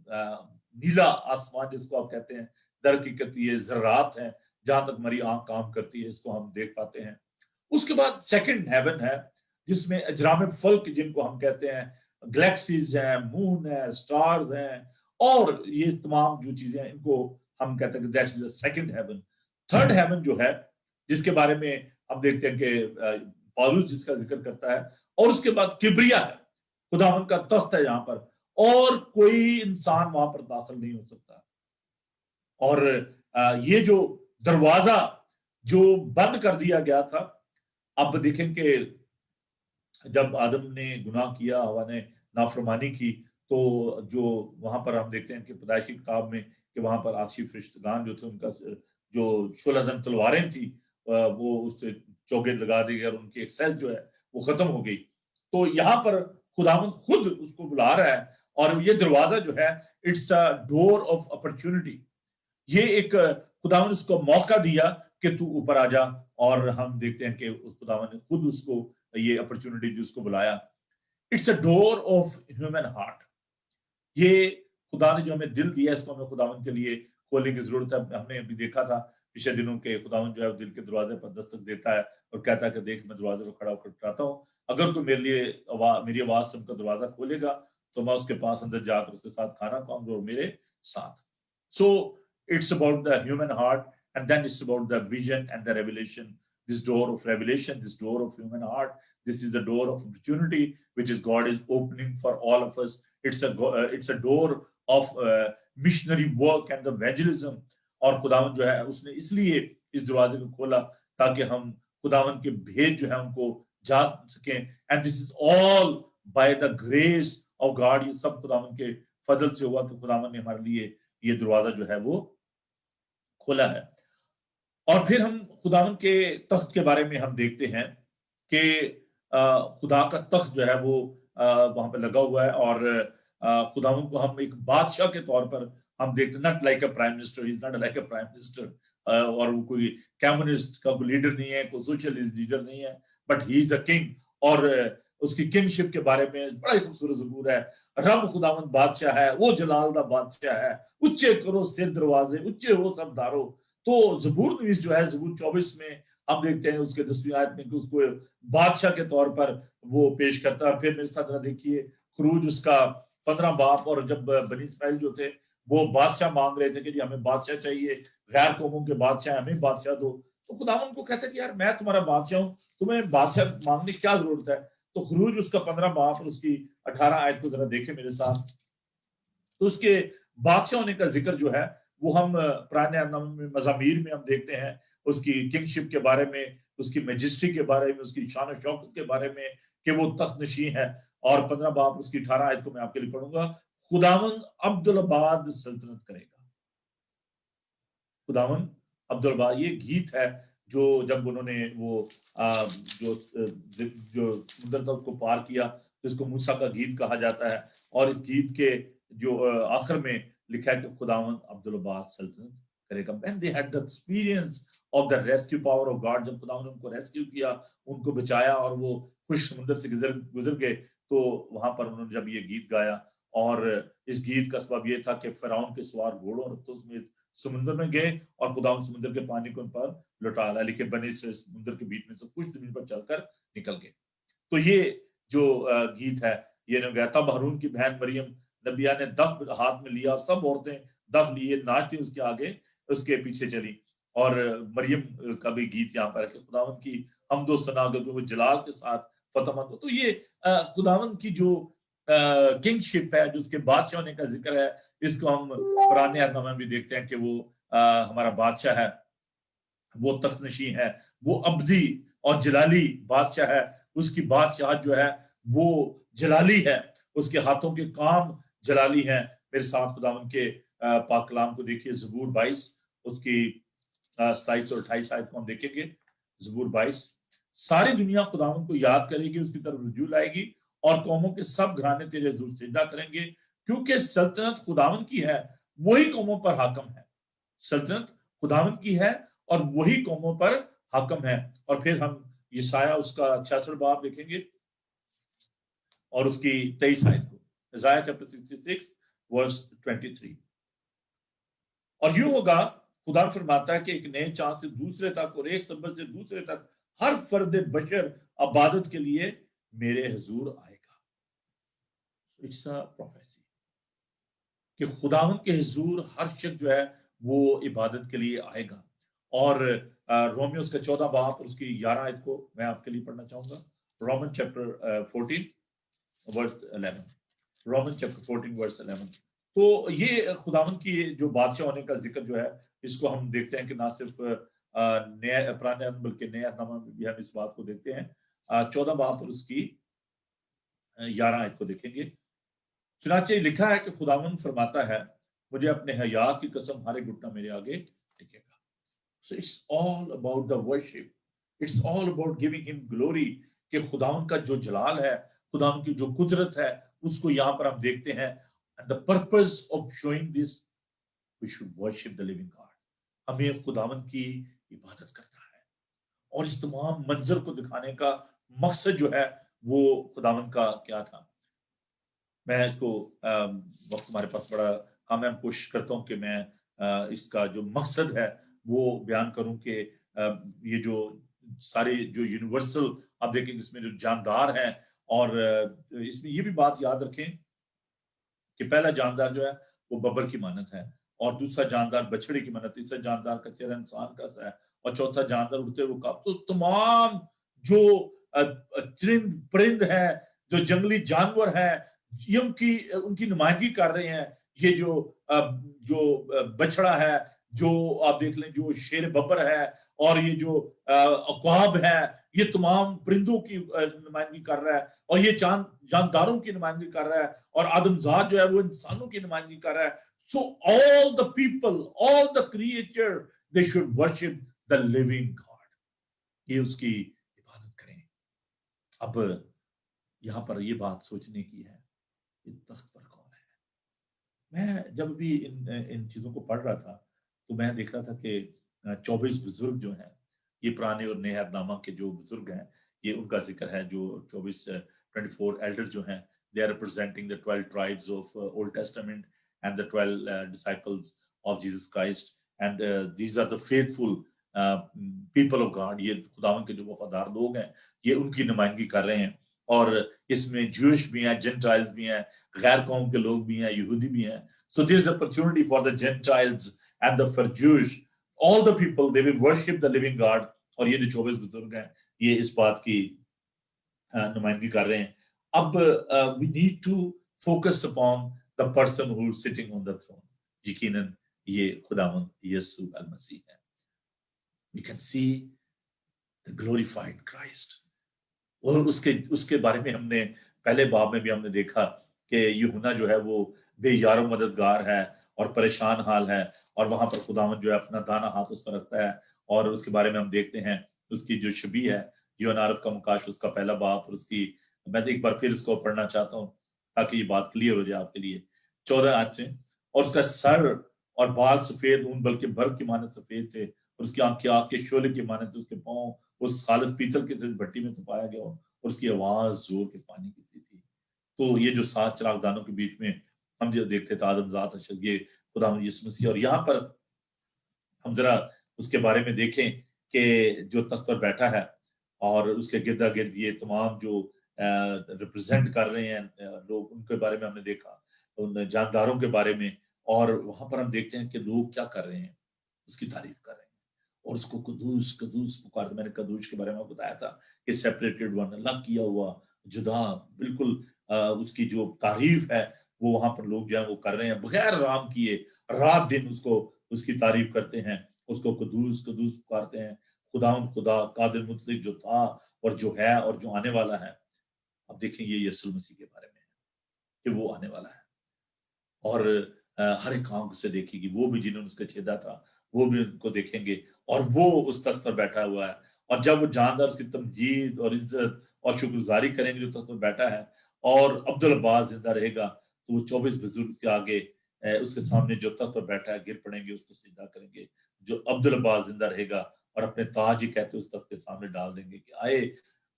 नीला आसमान जिसको आप कहते हैं, दर हकीकत ये जर्रात है, जहां तक हमारी आंख काम करती है इसको हम देख पाते हैं। उसके बाद सेकंड हेवन है जिसमें अजराम फल्क जिनको हम कहते हैं, गैलेक्सीज हैं, मून है, स्टार्स हैं, और ये तमाम जो चीजें हैं इनको हम कहते हैं कि that's the second heaven. Third heaven जो है जिसके बारे में हम देखते हैं कि पौलुस जिसका जिक्र करता है, और उसके बाद किब्रिया है, खुदावंद का तख्त है जहां पर, और कोई इंसान वहां पर दाखिल नहीं हो सकता। और ये जो दरवाजा जो बंद कर दिया गया था, آپ دیکھیں کہ جب آدم نے گناہ کیا، ہوا نے نافرمانی کی، تو جو وہاں پر ہم دیکھتے ہیں کہ پیدائشی کتاب میں کہ وہاں پر آسی فرشتگان جو تھے ان کا جو شعلہ زن تلواریں تھی وہ اس سے چوگے لگا دی گئی اور ان کی ایکسیس جو ہے وہ ختم ہو گئی. تو یہاں پر خداوند خود اس کو بلا رہا ہے اور یہ دروازہ جو ہے it's a door of opportunity. یہ ایک خداوند اس کو موقع دیا کہ تو اوپر آ جا، اور ہم دیکھتے ہیں کہ خداوند نے خود اس کو یہ اپرچونٹی جو اس کو بلایا. It's a door of human heart. یہ خدا نے جو ہمیں دل دیا اس کو ہمیں خداوند کے لیے کھولنے کی ضرورت ہے. ہم نے ابھی دیکھا تھا پچھلے دنوں کے خداوند جو ہے دل کے دروازے پر دستک دیتا ہے اور کہتا ہے کہ دیکھ میں دروازے پر کھڑا ہو کر کھٹکھٹاتا ہوں، اگر کوئی میرے لیے میری آواز سن کر دروازہ کھولے گا تو میں اس کے پاس اندر جا کر اس کے ساتھ کھانا کھاؤں گا اور میرے ساتھ. So it's about the human heart, and then it's about the vision and the revelation. This door of revelation, this door of human heart, this is the door of opportunity which is God is opening for all of us. It's a door of missionary work and evangelism. اور خداوند جو ہے اس نے اس لیے اس دروازے کو کھولا تاکہ ہم خداوند کے بھید جو ہے ان کو جان سکیں. And this is all by the grace of God. یہ سب خداوند کے فضل سے ہوا کہ خداوند نے ہمارے لیے یہ دروازہ جو ہے وہ کھولا ہے. اور پھر ہم خداوند کے تخت کے بارے میں ہم دیکھتے ہیں کہ خدا کا تخت جو ہے وہ وہاں پہ لگا ہوا ہے، اور خداوند کو ہم ایک بادشاہ کے طور پر ہم دیکھتے ہیں. Not like a prime minister, he is not like a prime minister, اور وہ کوئی کمیونسٹ کا کوئی لیڈر نہیں ہے، کوئی سوشلسٹ لیڈر نہیں ہے، but he is a king. اور اس کی کنگ شپ کے بارے میں بڑا ہی خوبصورت زبور ہے. رب خداوند بادشاہ ہے، وہ جلال دا بادشاہ ہے، اچے کرو سر دروازے، اچے ہو سب دارو. تو زبور نویس جو ہے زبور 24 میں ہم دیکھتے ہیں اس کے 10ویں آیت میں کہ اس کو بادشاہ کے طور پر وہ پیش کرتا ہے. پھر میرے ساتھ دیکھیے خروج اس کا 15 باب، اور جب بنی اسرائیل جو تھے وہ بادشاہ مانگ رہے تھے کہ جی ہمیں بادشاہ چاہیے، غیر قوموں کے بادشاہ ہمیں بادشاہ دو، تو خداوند کو کہتا ہے کہ یار میں تمہارا بادشاہ ہوں، تمہیں بادشاہ مانگنے کی کیا ضرورت ہے. تو خروج اس کا 15 باب اور اس کی 18 آیت کو ذرا دیکھیں میرے ساتھ. تو اس کے بادشاہ ہونے کا ذکر جو ہے وہ ہم پرانے مزامیر میں ہم دیکھتے ہیں، اس کی کنگ شپ کے بارے میں، اس کی میجسٹری کے بارے میں، اس کی شان و شوکت کے بارے میں کہ وہ تخت نشین ہے. اور 15 باب اس کی 18 آیت کو میں آپ کے لیے پڑھوں گا. خداوند عبدالآباد سلطنت کرے گا. خداوند عبدالآباد، یہ گیت ہے جو جب انہوں نے وہ جو سمندر تھا اس کو پار کیا تو اس کو موسیٰ کا گیت کہا جاتا ہے. اور اس گیت کے جو آخر میں لکھا ہے کہ خداوند عبدالآباد سلطنت کرے گا. When they had the experience of the rescue power of God، جب خداوند نے ان کو ریسکیو کیا، ان کو بچایا اور وہ خوش سمندر سے گزر گئے، تو وہاں پر انہوں نے جب یہ گیت گایا، اور اس گیت کا سبب یہ تھا کہ فرعون کے سوار گھوڑوں اور رتھوں سمیت سمندر میں گئے اور خداوند سمندر کے پانی کو ان پر لوٹا لایا، لیکن بنی اسرائیل سمندر کے بیچ میں سے خوش زمین پر چل کر نکل گئے. تو یہ جو گیت ہے یہ نے گیا. تب ہارون کی بہن مریم نبیہ نے دف ہاتھ میں لیا اور سب عورتیں دف لیے ناچتی اس کے آگے اس کے پیچھے چلی. اور مریم کا بھی گیت یہاں پر ہے کہ خداوند کی حمد و ثنا کیونکہ وہ جلال کے ساتھ فتح مند. تو یہ خداوند کی جو کنگ شپ ہے، جو اس کے بادشاہ ہونے کا ذکر ہے، اس کو ہم پرانے عہد میں بھی دیکھتے ہیں کہ وہ ہمارا بادشاہ ہے، وہ تخت نشین ہے، وہ ابدی اور جلالی بادشاہ ہے. اس کی بادشاہت جو ہے وہ جلالی ہے، اس کے ہاتھوں کے کام جلالی ہیں. میرے ساتھ خداوند کے پاک کلام کو دیکھیے. زبور 22 اس کی 27 اور 28 آیت کو ہم دیکھیں گے. زبور 22. ساری دنیا خداوند کو یاد کرے گی، اس کی طرف رجوع لائے گی، اور قوموں کے سب گھرانے تیرے حضور سجدہ کریں گے، کیونکہ سلطنت خداوند کی ہے، وہی قوموں پر حاکم ہے. سلطنت خداوند کی ہے اور وہی قوموں پر حاکم ہے. اور پھر ہم یسایہ اس کا 66 باب دیکھیں گے اور اس کی 23 آیت کو. یسایہ چیپٹر 66 ورس 23. اور یوں ہوگا، خدا فرماتا ہے کہ ایک نئے چاند سے دوسرے تک اور ایک سمبر سے دوسرے تک ہر فرد بشر عبادت کے لیے میرے حضور آئے گا. اٹس اے پروفیسی کہ خداوند کے حضور ہر شخص جو ہے وہ عبادت کے لیے آئے گا. اور رومیوز کا 14 باب اور اس کی 11 آیت کو میں آپ کے لیے پڑھنا چاہوں گا. رومن چیپٹر 14 ورس 11. رومن چیپٹر 14 ورس 11. تو یہ خداوند کی جو بادشاہ ہونے کا ذکر جو ہے اس کو ہم دیکھتے ہیں کہ نہ صرف नए पुराने बल्कि नए अहदनामा में भी हम इस बात को देखते हैं। 14 बाब और उसकी 11 आयत को देखेंगे। चुनाचे लिखा है कि खुदावंद फरमाता है, मुझे अपने हयात की कसम हर एक घुटना मेरे आगे टिकेगा। So it's all about the worship. It's all about giving him glory कि खुदावंद का जो जलाल है, खुदावंद की जो कुदरत है, उसको यहाँ पर हम देखते हैं। And the purpose of showing this, we should worship the living God. हमें खुदावंद की इबादत करना है और इस तमाम मंजर को दिखाने का मकसद जो है वो खुदावंद का क्या था। मैं इसको वक्त हमारे पास बड़ा कम है, कोशिश करता हूँ कि मैं इसका जो मकसद है वो बयान करूं कि ये जो सारे जो यूनिवर्सल आप देखेंगे इसमें जो जानदार हैं, और इसमें ये भी बात याद रखें कि पहला जानदार जो है वो बब्बर की मानत है, और दूसरा जानदार बछड़े की मानत, तीसरा जानदार का चेहरा इंसान का है, और चौथा जानदार उड़ते हुए कब। तो तमाम जो चरिंद परिंद है, जो जंगली जानवर है, ये उनकी नुमाइंदगी कर रहे हैं। ये जो बछड़ा है, जो आप देख लें जो शेर बब्बर है, और ये जो अक़वाब है, ये तमाम परिंदों की नुमाइंदगी कर रहा है, और ये जानदारों की नुमाइंदगी कर रहा है, और आदमजात जो है वो इंसानों की नुमाइंदगी कर रहा है। So all the people, all the creature, they should worship the living God. ये उसकी इबादत करें। अब यहाँ पर ये बात सोचने की है कि तख्त पर कौन है। मैं जब भी इन चीजों को पढ़ रहा था तो मैं देख रहा था कि 24 बुजुर्ग जो हैं, ये पुराने और नए अहदनामा के जो बुजुर्ग हैं, ये उनका जिक्र है। जो 24 एल्डर जो हैं, they are representing the 12 tribes of Old Testament and the 12 disciples of Jesus Christ, and these are the faithful people of God. ये खुदावंद के जो वफादार लोग हैं, ये उनकी नुमाइंदगी कर रहे हैं, और इसमें ज्यूइश भी हैं, जेंटाइल्स भी हैं, गैर कौम के लोग भी हैं, यहूदी भी हैं। So there is an opportunity for the Gentiles and the for Jewish, all the people, they will worship the living God. और ये जो 24 बुजुर्ग हैं, ये इस बात की नुमाइंदगी कर रहे हैं। अब we need to focus upon the person who is sitting on the throne. यकीनन ये खुदावंद यीशु अल मसीह है। We can see the glorified Christ. और उसके बारे में हमने पहले बाब में भी हमने देखा कि यूहन्ना जो है वो बेयारो मददगार है और परेशान हाल है, और वहां पर खुदावंद जो है अपना दाना हाथ उस पर रखता है, और उसके बारे में हम देखते हैं उसकी जो शबी है यूहन्ना अरफ का मुकाश उसका पहला बाब, और उसकी मैं एक बार फिर इसको पढ़ना चाहता हूँ ताकि ये बात क्लियर हो जाए आपके लिए। 14 आयत से, और उसका सर और बाल सफेद ऊन बल्कि बर्फ की मानत सफेद थे, और उसकी आंखें आग के शोले की मानत, उसके पांव उस खालिस पीतल के भट्टी में तपाया गया, और उसकी आवाज जोर के पानी की सी थी। तो ये जो 7 चिरागदानों के बीच में हम जो देखते थे आदमजात अशद, ये खुदावंद यीशु मसीह। और यहाँ पर हम जरा उसके बारे में देखें कि जो तख्त पर बैठा है और उसके गिरदा गिर्द ये तमाम जो रिप्रेजेंट कर रहे हैं लोग, उनके बारे में हमने देखा, उन जानदारों के बारे में, और वहां पर हम देखते हैं कि लोग क्या कर रहे हैं, उसकी तारीफ कर रहे हैं और उसको कदूस कदूस पुकारते। मैंने कदूस के बारे में बताया था कि सेपरेटेड वन, अलग किया हुआ, जुदा, बिल्कुल उसकी जो तारीफ है वो वहां पर लोग जो है वो कर रहे हैं बगैर आराम किए, रात दिन उसकी तारीफ करते हैं, उसको कदूस कदूस पुकारते हैं। खुदा कादिर मुतलक जो था और जो है और जो आने वाला है। अब देखें ये यीशु मसीह के बारे में कि वो आने वाला है, और हर एक आंख से देखेगी, वो भी जिन्होंने उसका छेदा था वो भी उनको देखेंगे, और वो उस तख्त पर बैठा हुआ है। और जब वो जानदार उसकी तमजीद और इज्जत और शुक्रगुजारी करेंगे जो तख्त पर बैठा है, और अब्दुल अब्बास जिंदा रहेगा, तो वो 24 बुजुर्ग के आगे उसके सामने जो तख्त पर बैठा है गिर पड़ेंगे, उसको सजदा करेंगे। जो अब्दुल अब्बास जिंदा रहेगा और अपने ताज ही कहते उस तख्त के सामने डाल देंगे कि आए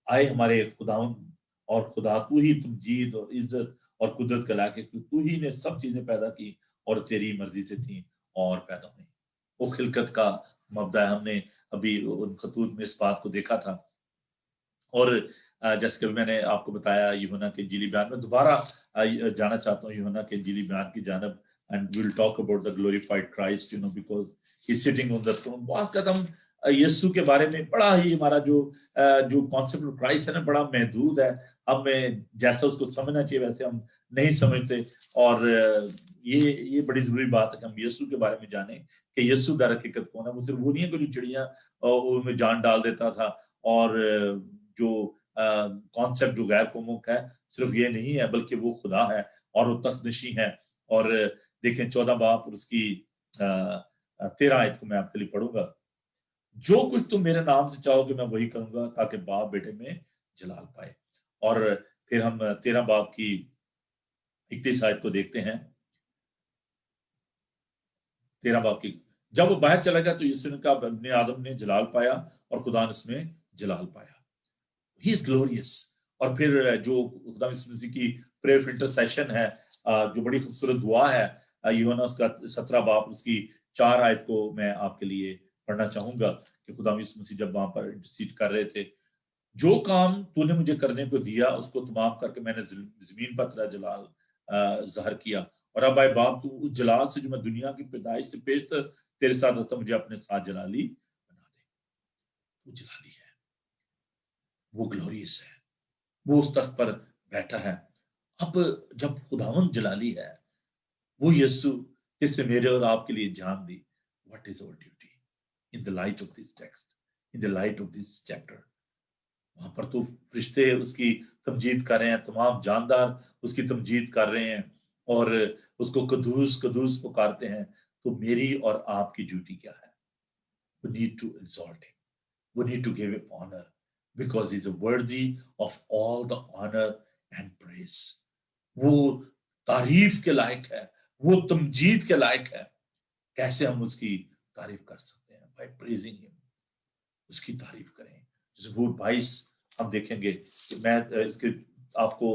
आए हमारे खुदावंद और खुदा, तू ही तमजीद और इज्जत और कुदरत का लायक है, तू ही ने सब चीजें पैदा की और तेरी मर्जी से थी और पैदा हुई। वो खिलकत का मबदा है। हमने अभी उन खतूत में इस बात को देखा था, और जैसे कि मैंने आपको बताया यूहन्ना के इंजीली बयान में, दोबारा जाना चाहता हूँ यूहन्ना के इंजीली बयान की जानब, and we will talk about the glorified Christ, because he is sitting on the throne. बहुत कदम यीशु के बारे में बड़ा ही हमारा जो कॉन्सेप्ट ऑफ क्राइस्ट है ना, बड़ा महदूद है। हमें जैसा उसको समझना चाहिए वैसे हम नहीं समझते। और ये बड़ी जरूरी बात है कि हम यीशु के बारे में जाने कि यीशु दर हकीकत कौन है। वो सिर्फ वो नहीं है कि जो चिड़िया उनमें जान डाल देता था, और जो कॉन्सेप्ट जो गैर कौमों का है सिर्फ ये नहीं है, बल्कि वो खुदा है और वो तख्तनशी है। और देखें 14 बाब और उसकी 13 आयत को मैं आपके लिए पढ़ूंगा। जो कुछ तुम मेरे नाम से चाहोगे मैं वही करूंगा, ताकि बाप बेटे में जलाल पाए। और फिर हम 13 बाब की 31 आयत को देखते हैं। 13 बाब की, जब वो बाहर चला गया तो यीशु ने कहा अपने आदम ने जलाल पाया और खुदा ने उसमें जलाल पाया। He is glorious. और फिर जो खुदा मसीह की प्रेयर फॉर इंटरसेशन है, जो बड़ी खूबसूरत दुआ है, यूहन्ना उसका 17 बाब उसकी 4 आयत को मैं आपके लिए पढ़ना चाहूंगा कि खुदा मसीह जब वहां पर इंटरसीड कर रहे थे, जो काम तूने मुझे करने को दिया उसको तमाम करके मैंने जमीन पर तेरा जलाल ज़ाहिर किया। और अब आए बाप, तू उस जलाल से जो मैं दुनिया की पैदाइश से पेश तेरे साथ होता मुझे अपने साथ जलाली बना दे। वो जलाली है, वो ग्लोरियस है, वो उस तख्त पर बैठा है। अब जब खुदावंद जलाली है, वो यीशु जिससे मेरे और आपके लिए जान दी, what is our duty in the light of this text, in the light of this chapter. वहां पर तो फरिश्ते उसकी तमजीद कर रहे हैं, तमाम जानदार उसकी तमजीद कर रहे हैं और उसको कदूस कदूस पुकारते हैं। तो मेरी और आपकी ड्यूटी क्या है? We need to exalt him. We need to give him honor because he's worthy of all the honor and praise. वो तारीफ के लायक है, वो तमजीद के लायक है। कैसे हम उसकी तारीफ कर सकते हैं? By praising him. उसकी तारीफ करें। ज़बूर 22 हम देखेंगे कि मैं इसके आपको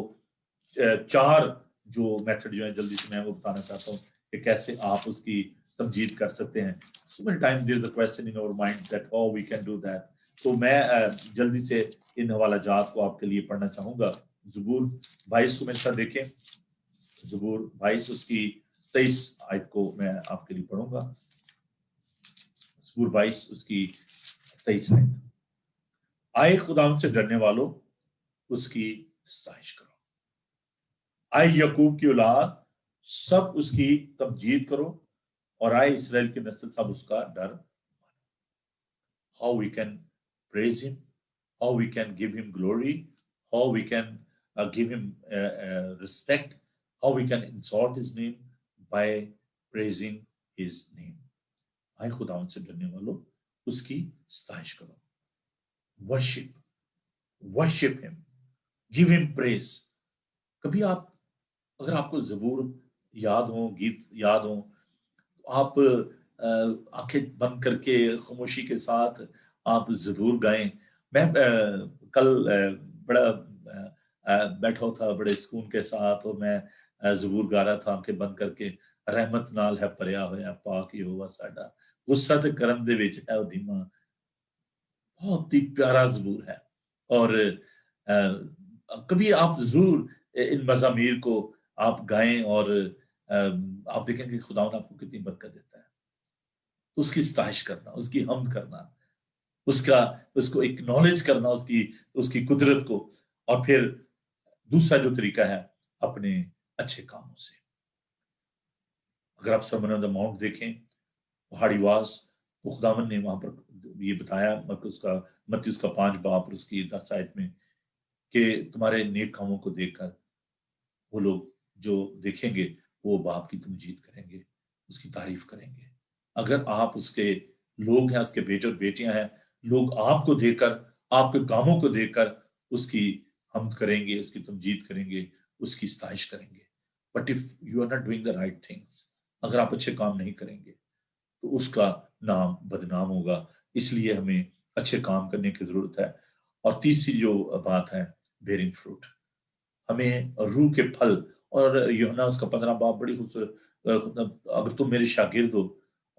4 जो मेथड जो है जल्दी से मैं वो बताना चाहता हूँ कि कैसे आप उसकी तमजीद कर सकते हैं। So many times there is a question in our mind that how we can do that. तो मैं जल्दी से इन हवालाजात को आपके लिए पढ़ना चाहूंगा। ज़बूर 22 को मेरे साथ देखें। ज़बूर 22 उसकी 23 आयत को मैं आपके लिए पढ़ूंगा। ज़बूर 22 उसकी 23 आयत। आए खुदा से डरने वालों, उसकी सताइश करो। आए यकूब की औलाद, सब उसकी तमजीद करो। और आए इसराइल की नस्ल, सब उसका डर मानो। How we can praise him, how we can give him glory, how we can give him respect, how we can exalt his name by praising his name. आए खुदावंद से डरने वालों, उसकी सताइश करो। Worship, worship him, give him praise. कभी आप, अगर आपको ज़बूर याद हो, गीत याद हो, आप आंखें बंद करके खामोशी के साथ आप ज़बूर गाएं। मैं कल बड़ा बैठा था बड़े सुकून के साथ और मैं ज़बूर गा रहा था आंखें बंद करके। रहमत नाल है भरिया होया पाक यहोवा साडा, गुस्सा ते करम दे विच है धीमा। बहुत ही प्यारा ज़बूर है। और कभी आप जरूर इन मज़ामीर को आप गाएं और आप देखेंगे खुदावंद आपको कितनी बरकत देता है। तो उसकी सताइश करना, उसकी हमद करना, उसको एक्नॉलेज करना, उसकी कुदरत को। और फिर दूसरा जो तरीका है, अपने अच्छे कामों से। अगर आप सरमन ऑन द माउंट देखें, पहाड़ी वास, तो खुदावंद ने वहां पर ये बताया, मत्ती उसका 5 बाब और उसकी 10 आयत में, कि तुम्हारे नेक कामों को देखकर वो लोग जो देखेंगे वो बाप की तमजीद करेंगे, उसकी तारीफ करेंगे। अगर आप उसके लोग हैं, उसके बेटे और बेटियां हैं, लोग आपको देखकर, आपके कामों को देखकर उसकी हमद करेंगे, उसकी तमजीद करेंगे, उसकी सताइश करेंगे। But if you are not doing the right things, अगर आप अच्छे काम नहीं करेंगे तो उसका नाम बदनाम होगा। इसलिए हमें अच्छे काम करने की जरूरत है। और तीसरी जो बात है, बेरिंग फ्रूट, हमें रूह के फल। और यूहन्ना उसका 15 बाब बड़ी खूबसूरत, अगर तुम मेरे शागिर्द हो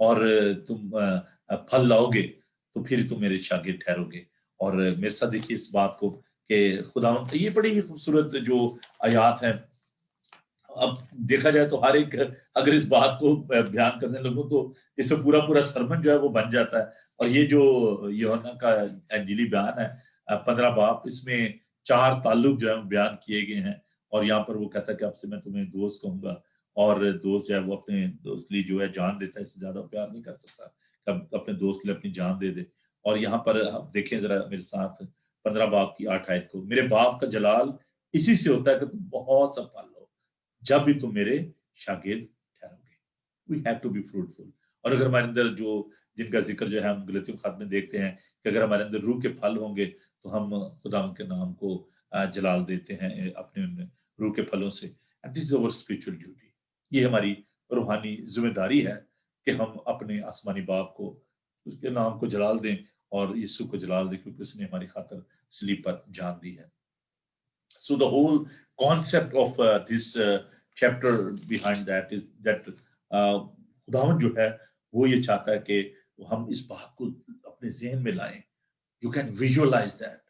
और तुम फल लाओगे तो फिर तुम मेरे शागिर्द ठहरोगे। और मेरे साथ देखिए इस बात को कि खुदावंद, ये बड़ी ही खूबसूरत जो आयात है। अब देखा जाए तो हर एक अगर इस बात को बयान करने लगो तो इसमें पूरा पूरा सरमन जो है वो बन जाता है। और ये जो यूहन्ना का इंजीली बयान है 15 बाब, इसमें 4 ताल्लुक जो है बयान किए गए हैं, और यहाँ पर वो कहता है कि अब से मैं तुम्हें दोस्त कहूंगा, और दोस्त जो है वो अपने दोस्त के लिए जो है जान देता है, इससे ज्यादा प्यार नहीं कर सकता, कब अपने दोस्त के लिए अपनी जान दे दे। और यहाँ पर आप देखें जरा मेरे साथ 15 बाब की 8 आयत को, मेरे बाप का जलाल इसी से होता है कि तुम बहुत सा फल लो, जब भी तुम मेरे शागिर्द ठहरोगे। We have to be fruitful. और अगर हमारे अंदर जो जिनका जिक्र जो है हम गलतियों खत में देखते हैं कि अगर हमारे अंदर रूह के फल होंगे तो हम खुदा के नाम को जलाल देते हैं अपने उन रूह के फलों से। And this is our spiritual duty. ये हमारी रूहानी जिम्मेदारी है कि हम अपने आसमानी बाप को, उसके नाम को जलाल दें और यीशु को जलाल दें, क्योंकि उसने हमारी खातर सलीब पर जान दी है। So the whole concept of this chapter behind that is that खुदावंद जो है वो ये चाहता है कि हम इस बात को अपने ज़हन में लाएं। You can visualize that.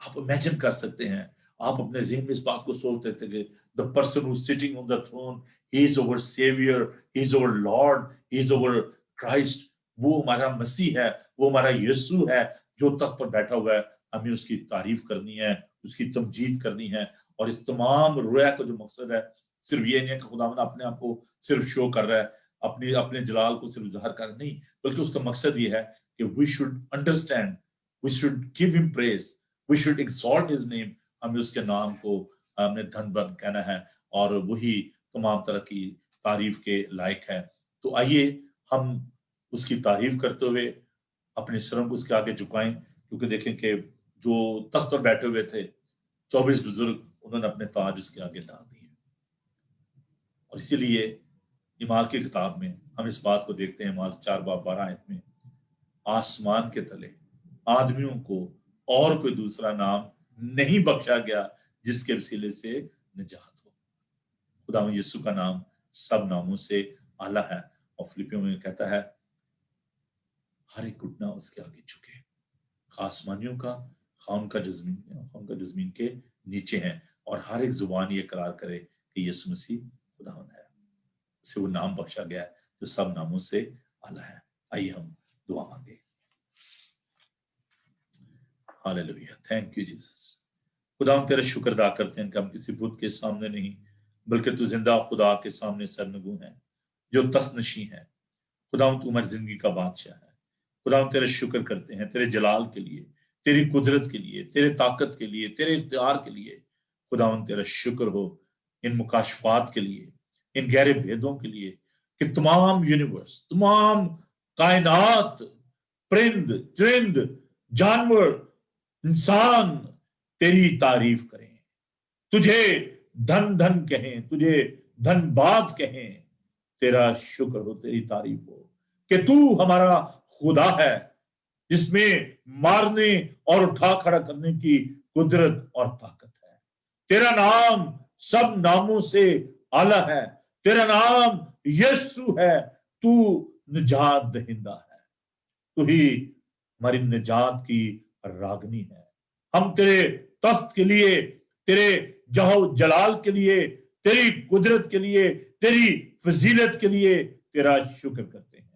आप इमेजिन कर सकते हैं, आप अपने ज़हन में इस बात को सोच सकते हैं कि the person who's sitting on the throne, he is our savior, he is our Lord, he is our Christ. वो हमारा मसीह है, वो हमारा यीशु है जो तख्त पर बैठा हुआ है। हमें उसकी तारीफ करनी है, उसकी तमजीद करनी है, और इस तमाम रोया का जो मकसद है सिर्फ ये नहीं है कि खुदावंद अपने आप को सिर्फ शो कर रहा है, अपने अपने जलाल को सिर्फ ज़ाहिर कर नहीं, बल्कि उसका मकसद ये है कि we should understand, we should give him praise, we should exalt his name. हमें उसके नाम को हमने धन्यवाद कहना है, और वही तमाम तरह की तारीफ के लायक है। तो आइए हम उसकी तारीफ करते हुए अपने सरों को उसके आगे झुकाएं, क्योंकि देखें कि जो तख्त पर बैठे हुए थे 24 बुजुर्ग, उन्होंने अपने ताज उसके आगे डाल दिए। और इसीलिए इमाल की किताब में हम इस बात को देखते हैं, इमाल 4 बाब 12 आयत में, आसमान के तले आदमियों को और कोई दूसरा नाम नहीं बख्शा गया जिसके वसीले से निजात हो। खुदा यीशु का नाम सब नामों से आला है, और फिलिपियों में कहता है हर एक घुटना उसके आगे झुके, आसमानियों का, खान का जज़मीन के नीचे हैं, और हर एक जुबान ये करार करे कि यीशु मसीह खुदावंद है। उसे वो नाम बख्शा गया है जो सब नामों से आला है। आइए हम दुआ मांगे। Hallelujah, thank you Jesus. खुदा हम तेरा शुक्र अदा करते हैं कि हम किसी बुत के सामने नहीं, बल्कि तू जिंदा खुदा के सामने सरनगू है जो तख्त नशी है। खुदा तू हमारी जिंदगी का बादशाह है। खुदा हम तेरा शुक्र करते हैं तेरे जलाल के लिए, तेरी कुदरत के लिए, तेरे ताकत के लिए, तेरे इख्तियार के लिए। खुदा तेरा शुक्र हो इन मुकाशफात के लिए, इन गहरे भेदों के लिए, कि तमाम यूनिवर्स, तमाम कायनात, परिंद चरिंद, जानवर, इंसान तेरी तारीफ करें, तुझे धन धन कहें, तुझे धनबाद कहें। तेरा शुक्र हो, तेरी तारीफ हो कि तू हमारा खुदा है जिसमें मारने और उठा खड़ा करने की कुदरत और ताकत है। तेरा नाम सब नामों से आला है, तेरा नाम यीशु है, तू निजात दहिंदा है, तू ही हमारी निजात की रागनी है। हम तेरे तख्त के लिए, तेरे जहो जलाल के लिए, तेरी कुदरत के लिए, तेरी फजीलत के लिए तेरा शुक्र करते हैं।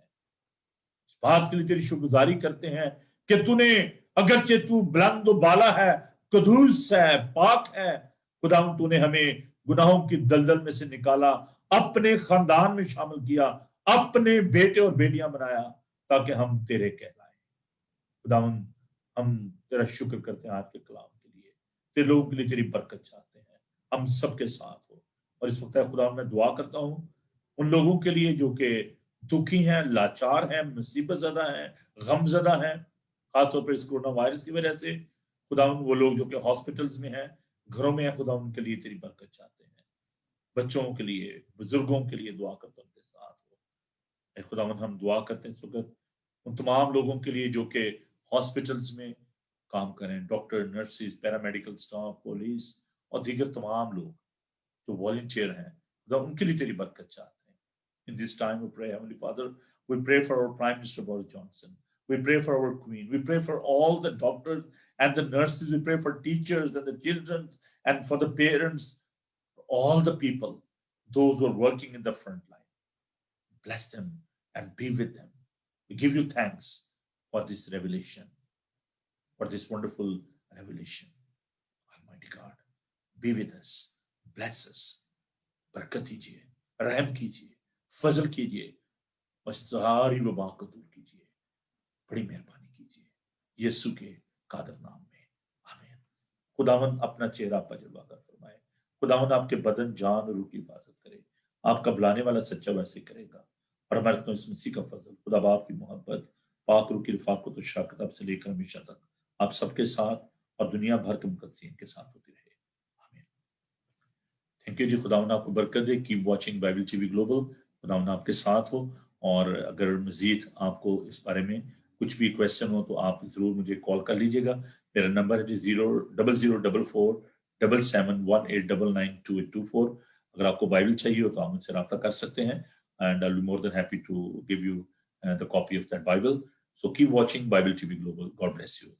इस बात के लिए तेरी शुक्रगुजारी करते हैं कि तूने, अगरचे तू बुलंद बाला है, कदूस है, पाक है, खुदा तूने हमें गुनाहों की दलदल में से निकाला, अपने खानदान में शामिल किया, अपने बेटे और बेटियां बनाया ताकि हम तेरे कहलाएं। खुदावन हम तेरा शुक्र करते हैं आज के कलाम के लिए, तेरे लोगों के लिए तेरी बरकत चाहते हैं, हम सबके साथ हो। और इस वक्त खुदा मैं दुआ करता हूं उन लोगों के लिए जो कि दुखी हैं, लाचार हैं, मुसीबत ज़दा हैं, गमज़दा हैं, खासतौर पर इस कोरोना वायरस की वजह से। खुदा वो लोग जो कि हॉस्पिटल्स में हैं, घरों में हैं, खुदा उनके लिए तेरी बरकत चाहते हैं। बच्चों के लिए, बुजुर्गों के लिए दुआ करता हूं उनके साथ हो। खुदावन हम दुआ करते हैं इस वक्त उन तमाम लोगों के लिए जो कि हॉस्पिटल्स में काम करें, doctor, nurses, paramedical staff, police और दीगर तमाम लोग जो वॉलंटियर हैं, खुदा उनके लिए तेरी बरकत चाहते हैं। In this time we pray, Heavenly Father, we pray for our Prime Minister Boris Johnson. We pray for our Queen. We pray for all the doctors and the nurses. We pray for teachers and the children and for the parents, all the people, those who are working in the front line. Bless them and be with them. We give you thanks for this revelation, for this wonderful revelation. Almighty be with us, bless us, बरकत दीजिए, रहम कीजिए, फजल कीजिए और सारी वबा को दूर कीजिए, बड़ी मेहरबानी कीजिए यीशु के कादर नाम में, आमीन। खुदावन अपना चेहरा आप पर जलवा कर फरमाए, खुदावन आपके बदन जान और रूह की हिफाजत करे, आपका बुलाने वाला सच्चा वैसे करेगा। और हमारे खुदा इस मसीह का फजल, खुदा बाप की मोहब्बत, पाक रूह की रफ़ाक़त और शफ़क़त अब से लेकर हमेशा तक आप सबके साथ और दुनिया भर के मुक़द्दसीन के साथ होती रहे, आमीन। थैंक यू जी, खुदावन आपको बरकत दे। Keep watching Bible TV global, खुदावन आपके साथ हो। और अगर मजीद आपको इस बारे में कुछ भी क्वेश्चन हो तो आप ज़रूर मुझे कॉल कर लीजिएगा। मेरा नंबर है जी 000447718992824। अगर आपको बाइबल चाहिए हो तो आप मुझसे रब्ता कर सकते हैं, and I will be more than happy to give you the copy of that Bible. So keep watching Bible TV global. God bless you.